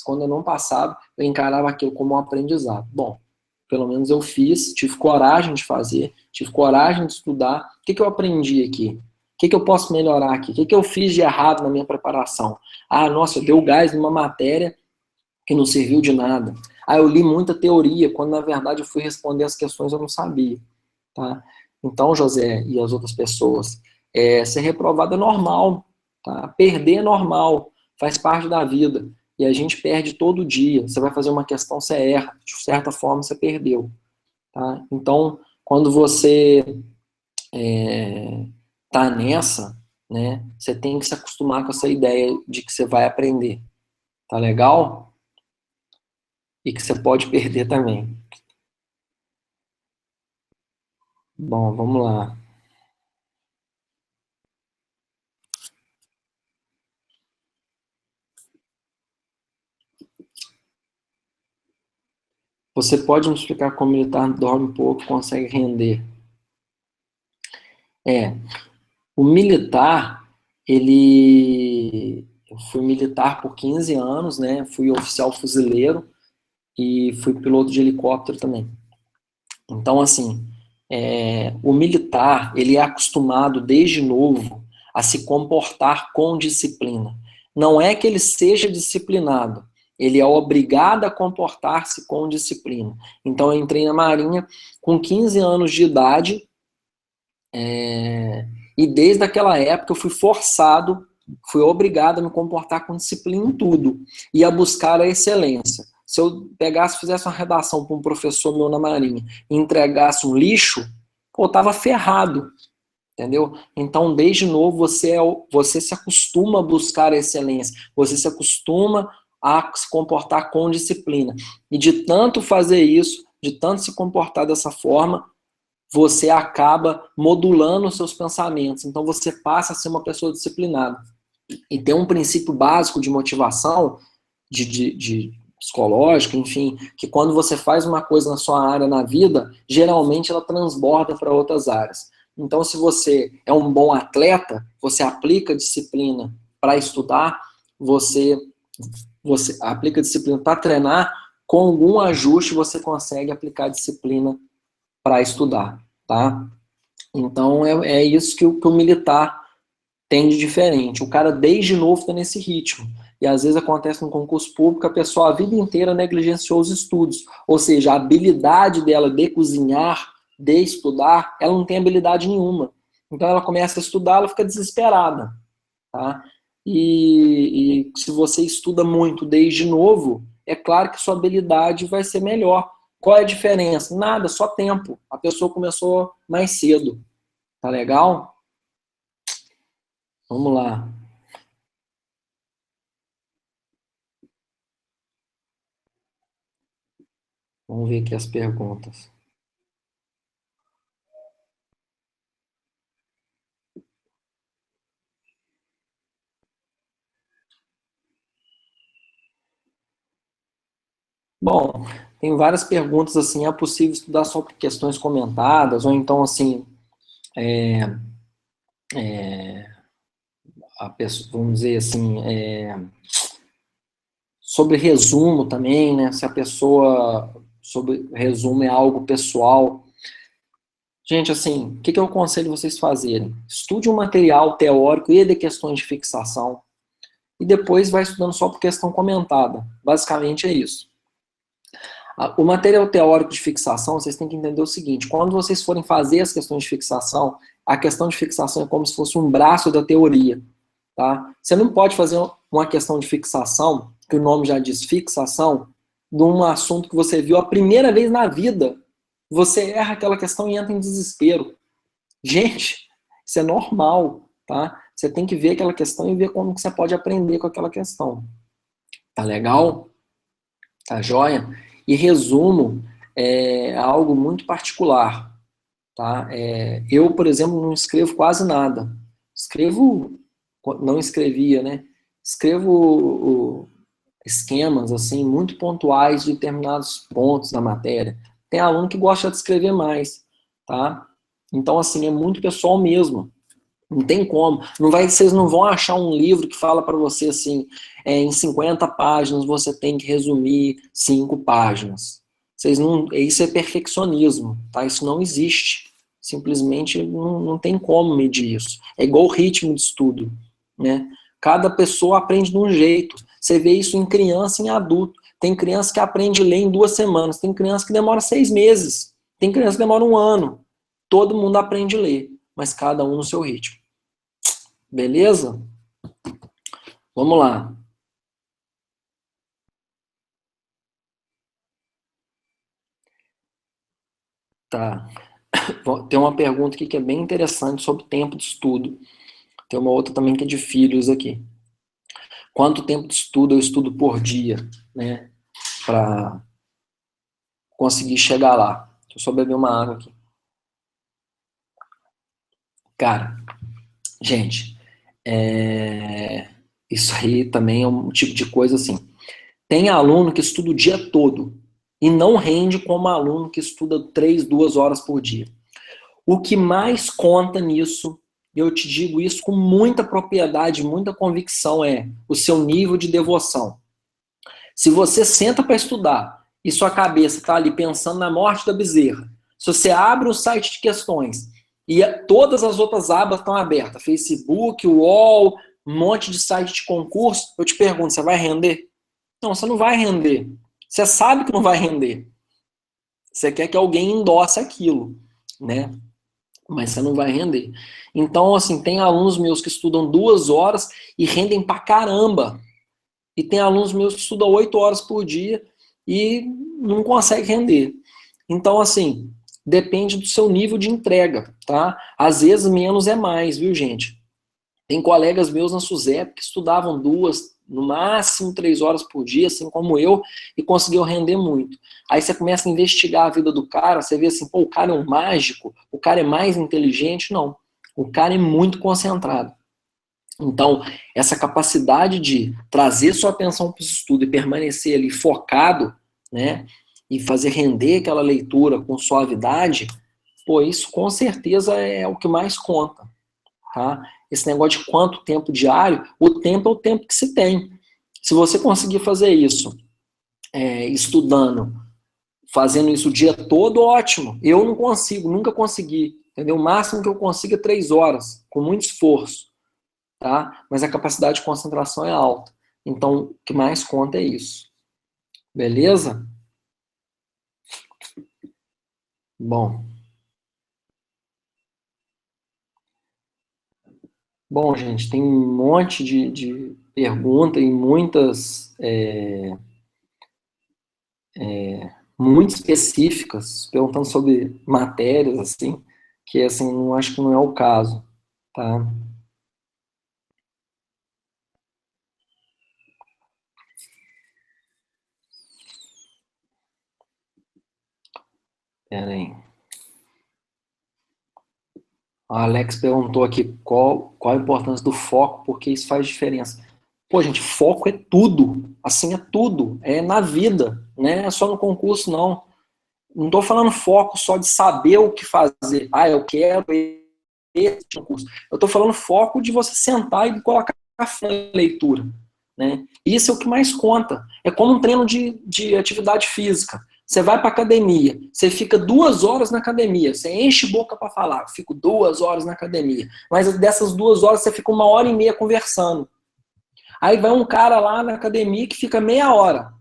quando eu não passava, eu encarava aquilo como um aprendizado. Bom, pelo menos eu fiz, tive coragem de fazer, tive coragem de estudar. O que eu aprendi aqui? O que eu posso melhorar aqui? O que eu fiz de errado na minha preparação? Ah, nossa, eu dei o gás numa matéria que não serviu de nada. Ah, eu li muita teoria, quando na verdade eu fui responder as questões eu não sabia. Tá? Então, José e as outras pessoas, ser reprovado é normal, tá? Perder é normal, faz parte da vida. E a gente perde todo dia. Você vai fazer uma questão, você erra. De certa forma, você perdeu. Tá? Então, quando você tá nessa, né, você tem que se acostumar com essa ideia de que você vai aprender. Tá legal? E que você pode perder também. Bom, vamos lá. Você pode me explicar como o militar dorme pouco e consegue render? O militar, eu fui militar por 15 anos, né? Fui oficial fuzileiro e fui piloto de helicóptero também. Então, assim, o militar, ele é acostumado desde novo a se comportar com disciplina. Não é que ele seja disciplinado, ele é obrigado a comportar-se com disciplina. Então, eu entrei na Marinha com 15 anos de idade, e desde aquela época eu fui forçado, fui obrigado a me comportar com disciplina em tudo e a buscar a excelência. Se eu pegasse, fizesse uma redação para um professor meu na Marinha e entregasse um lixo, pô, eu tava ferrado, entendeu? Então, desde novo, você se acostuma a buscar a excelência, você se acostuma a se comportar com disciplina. E de tanto fazer isso, de tanto se comportar dessa forma, você acaba modulando os seus pensamentos. Então você passa a ser uma pessoa disciplinada. E tem um princípio básico de motivação, de psicológico, enfim, que quando você faz uma coisa na sua área na vida, geralmente ela transborda para outras áreas. Então, se você é um bom atleta, você aplica disciplina para estudar, você aplica disciplina para treinar, com algum ajuste você consegue aplicar disciplina para estudar, tá? Então é isso que o militar tem de diferente. O cara desde novo está nesse ritmo. E às vezes acontece no concurso público, a pessoa a vida inteira negligenciou os estudos. Ou seja, a habilidade dela de cozinhar, de estudar, ela não tem habilidade nenhuma. Então ela começa a estudar, ela fica desesperada. Tá? E se você estuda muito desde novo, é claro que sua habilidade vai ser melhor. Qual é a diferença? Nada, só tempo. A pessoa começou mais cedo. Tá legal? Vamos lá. Vamos ver aqui as perguntas. Bom, tem várias perguntas assim, é possível estudar só por questões comentadas, ou então assim, a pessoa, vamos dizer assim, sobre resumo também, né? Se a pessoa, sobre resumo é algo pessoal. Gente, assim, o que eu aconselho vocês fazerem? Estude um material teórico e de questões de fixação, e depois vai estudando só por questão comentada. Basicamente é isso. O material teórico de fixação, vocês têm que entender o seguinte: quando vocês forem fazer as questões de fixação, a questão de fixação é como se fosse um braço da teoria. Tá? Você não pode fazer uma questão de fixação, que o nome já diz fixação, de um assunto que você viu a primeira vez na vida. Você erra aquela questão e entra em desespero. Gente, isso é normal. Tá? Você tem que ver aquela questão e ver como que você pode aprender com aquela questão. Tá legal? Tá joia? E resumo é algo muito particular, tá? Eu, por exemplo, não escrevo quase nada. Escrevo, não escrevia, né? Escrevo esquemas, assim, muito pontuais de determinados pontos da matéria. Tem aluno que gosta de escrever mais, tá? Então, assim, é muito pessoal mesmo. Não tem como. Não vai, vocês não vão achar um livro que fala para você assim, em 50 páginas você tem que resumir 5 páginas. Vocês não, isso é perfeccionismo, tá? Isso não existe. Simplesmente não tem como medir isso. É igual o ritmo de estudo, né? Cada pessoa aprende de um jeito. Você vê isso em criança e em adulto. Tem criança que aprende a ler em 2 semanas, tem criança que demora 6 meses, tem criança que demora 1 ano. Todo mundo aprende a ler, mas cada um no seu ritmo. Beleza? Vamos lá. Tá. Tem uma pergunta aqui que é bem interessante sobre tempo de estudo. Tem uma outra também que é de filhos aqui. Quanto tempo de estudo eu estudo por dia, né? Para conseguir chegar lá. Deixa eu só beber uma água aqui. Cara, gente, isso aí também é um tipo de coisa assim. Tem aluno que estuda o dia todo e não rende como aluno que estuda 3, 2 horas por dia. O que mais conta nisso, e eu te digo isso com muita propriedade, muita convicção, é o seu nível de devoção. Se você senta para estudar e sua cabeça está ali pensando na morte da bezerra, se você abre o site de questões e todas as outras abas estão abertas, Facebook, UOL, um monte de site de concurso, eu te pergunto, você vai render? Não, você não vai render. Você sabe que não vai render. Você quer que alguém endosse aquilo, né? Mas você não vai render. Então, assim, tem alunos meus que estudam 2 horas e rendem pra caramba. E tem alunos meus que estudam 8 horas por dia e não consegue render. Então, assim, depende do seu nível de entrega, tá? Às vezes menos é mais, viu, gente? Tem colegas meus na SUSEP que estudavam 2, no máximo 3 horas por dia, assim como eu, e conseguiu render muito. Aí você começa a investigar a vida do cara, você vê assim, pô, o cara é um mágico, o cara é mais inteligente. Não. O cara é muito concentrado. Então, essa capacidade de trazer sua atenção para o estudo e permanecer ali focado, né, e fazer render aquela leitura com suavidade, pô, isso com certeza é o que mais conta, tá? Esse negócio de quanto tempo diário, o tempo é o tempo que se tem. Se você conseguir fazer isso, estudando, fazendo isso o dia todo, ótimo. Eu não consigo, nunca consegui, entendeu? O máximo que eu consigo é 3 horas, com muito esforço, tá? Mas a capacidade de concentração é alta. Então, o que mais conta é isso. Beleza? Bom. Bom, gente, tem um monte de pergunta e muitas muito específicas, perguntando sobre matérias, assim, que assim, não acho que não é o caso, tá? Pera aí. O Alex perguntou aqui qual a importância do foco, porque isso faz diferença. Pô, gente, foco é tudo. Assim, é tudo. É na vida, né? É só no concurso, não. Não estou falando foco só de saber o que fazer. Ah, eu quero esse concurso. Eu estou falando foco de você sentar e colocar a leitura, né? Isso é o que mais conta. É como um treino de atividade física. Você vai para academia, você fica 2 horas na academia, você enche boca para falar, fico 2 horas na academia, mas dessas 2 horas você fica 1 hora e meia conversando. Aí vai um cara lá na academia que fica meia hora.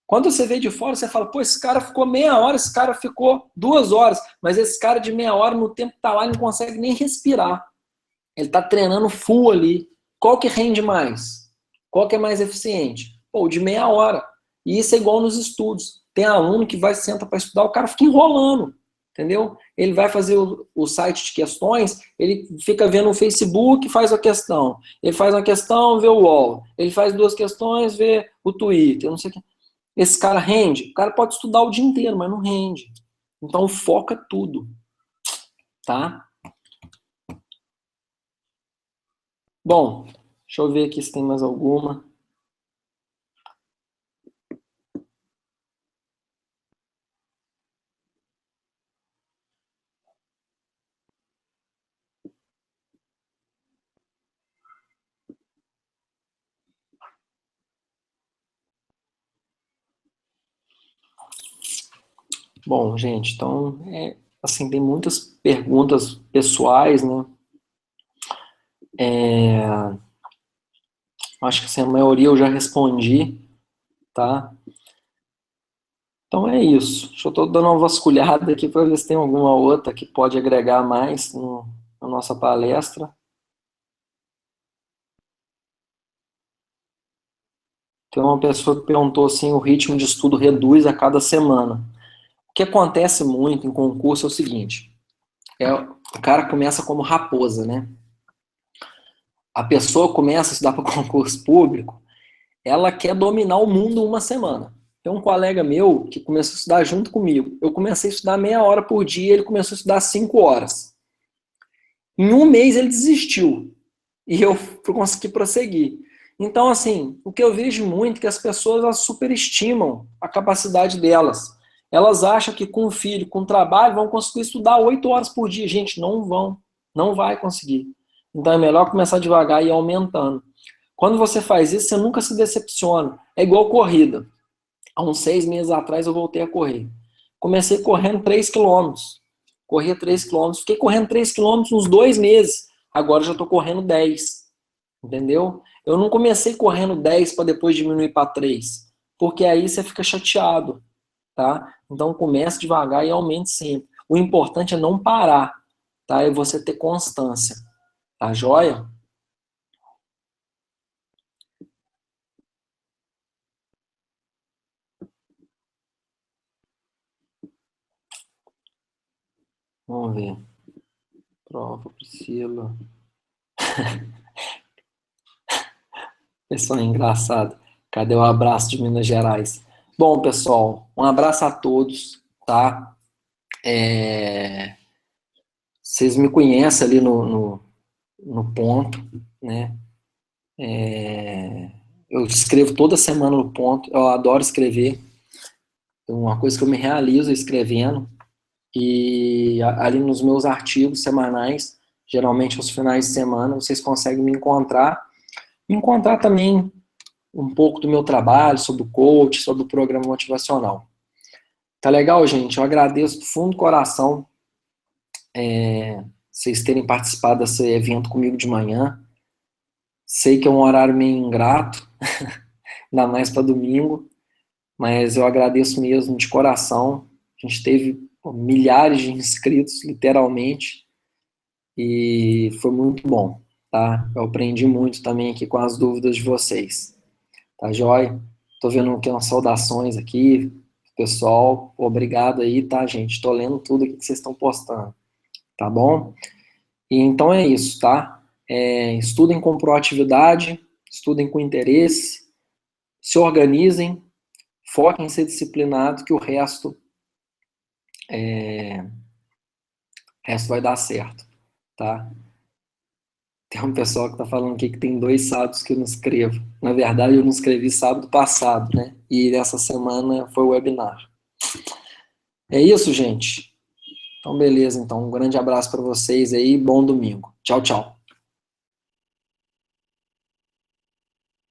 Quando você vê de fora, você fala, pô, esse cara ficou meia hora, esse cara ficou 2 horas, mas esse cara de meia hora, no tempo que tá lá, ele não consegue nem respirar. Ele tá treinando full ali. Qual que rende mais? Qual que é mais eficiente? Pô, o de meia hora. E isso é igual nos estudos. Tem aluno que vai senta para estudar, o cara fica enrolando, entendeu? Ele vai fazer o site de questões, ele fica vendo o Facebook, faz a questão. Ele faz uma questão, vê o UOL. Ele faz 2 questões, vê o Twitter, não sei o que. Esse cara rende? O cara pode estudar o dia inteiro, mas não rende. Então foca tudo, tá? Bom, deixa eu ver aqui se tem mais alguma. Bom, gente, então, assim, tem muitas perguntas pessoais, né? Acho que assim, a maioria eu já respondi, tá? Então é isso. Deixa eu tô dando uma vasculhada aqui para ver se tem alguma outra que pode agregar mais na nossa palestra. Tem uma pessoa que perguntou assim, o ritmo de estudo reduz a cada semana. O que acontece muito em concurso é o seguinte, o cara começa como raposa, né? A pessoa começa a estudar para concurso público, ela quer dominar o mundo em uma semana. Tem um colega meu que começou a estudar junto comigo. Eu comecei a estudar meia hora por dia, ele começou a estudar 5 horas. Em um mês ele desistiu e eu consegui prosseguir. Então, assim, o que eu vejo muito é que as pessoas elas superestimam a capacidade delas. Elas acham que com o filho, com o trabalho, vão conseguir estudar 8 horas por dia. Gente, não vão. Não vai conseguir. Então é melhor começar devagar e ir aumentando. Quando você faz isso, você nunca se decepciona. É igual corrida. Há uns 6 meses atrás eu voltei a correr. Comecei correndo 3 quilômetros. Corria 3 quilômetros. Fiquei correndo 3 quilômetros uns 2 meses. Agora já estou correndo 10. Entendeu? Eu não comecei correndo 10 para depois diminuir para 3. Porque aí você fica chateado. Tá? Então comece devagar e aumente sempre. O importante é não parar. Tá? É você ter constância. Tá joia? Vamos ver. Prova, Priscila. Pessoal engraçado. Cadê o abraço de Minas Gerais? Bom, pessoal, um abraço a todos, tá? Vocês me conhecem ali no ponto, né? Eu escrevo toda semana no ponto, eu adoro escrever. É uma coisa que eu me realizo escrevendo. E ali nos meus artigos semanais, geralmente aos finais de semana, vocês conseguem me encontrar. Me encontrar também um pouco do meu trabalho, sobre o coach, sobre o programa motivacional. Tá legal, gente? Eu agradeço do fundo do coração vocês terem participado desse evento comigo de manhã. Sei que é um horário meio ingrato, ainda mais para domingo, mas eu agradeço mesmo de coração. A gente teve milhares de inscritos, literalmente, e foi muito bom, tá? Eu aprendi muito também aqui com as dúvidas de vocês. Tá joia? Tô vendo aqui umas saudações aqui, pessoal. Obrigado aí, tá, gente? Tô lendo tudo aqui que vocês estão postando, tá bom? E então é isso, tá? Estudem com proatividade, estudem com interesse, se organizem, foquem em ser disciplinado, que o resto vai dar certo, tá? Tem um pessoal que tá falando aqui que tem 2 sábados que eu não escrevo. Na verdade, eu não escrevi sábado passado, né? E essa semana foi o webinar. É isso, gente. Então, beleza. Então, um grande abraço para vocês aí. Bom domingo. Tchau, tchau.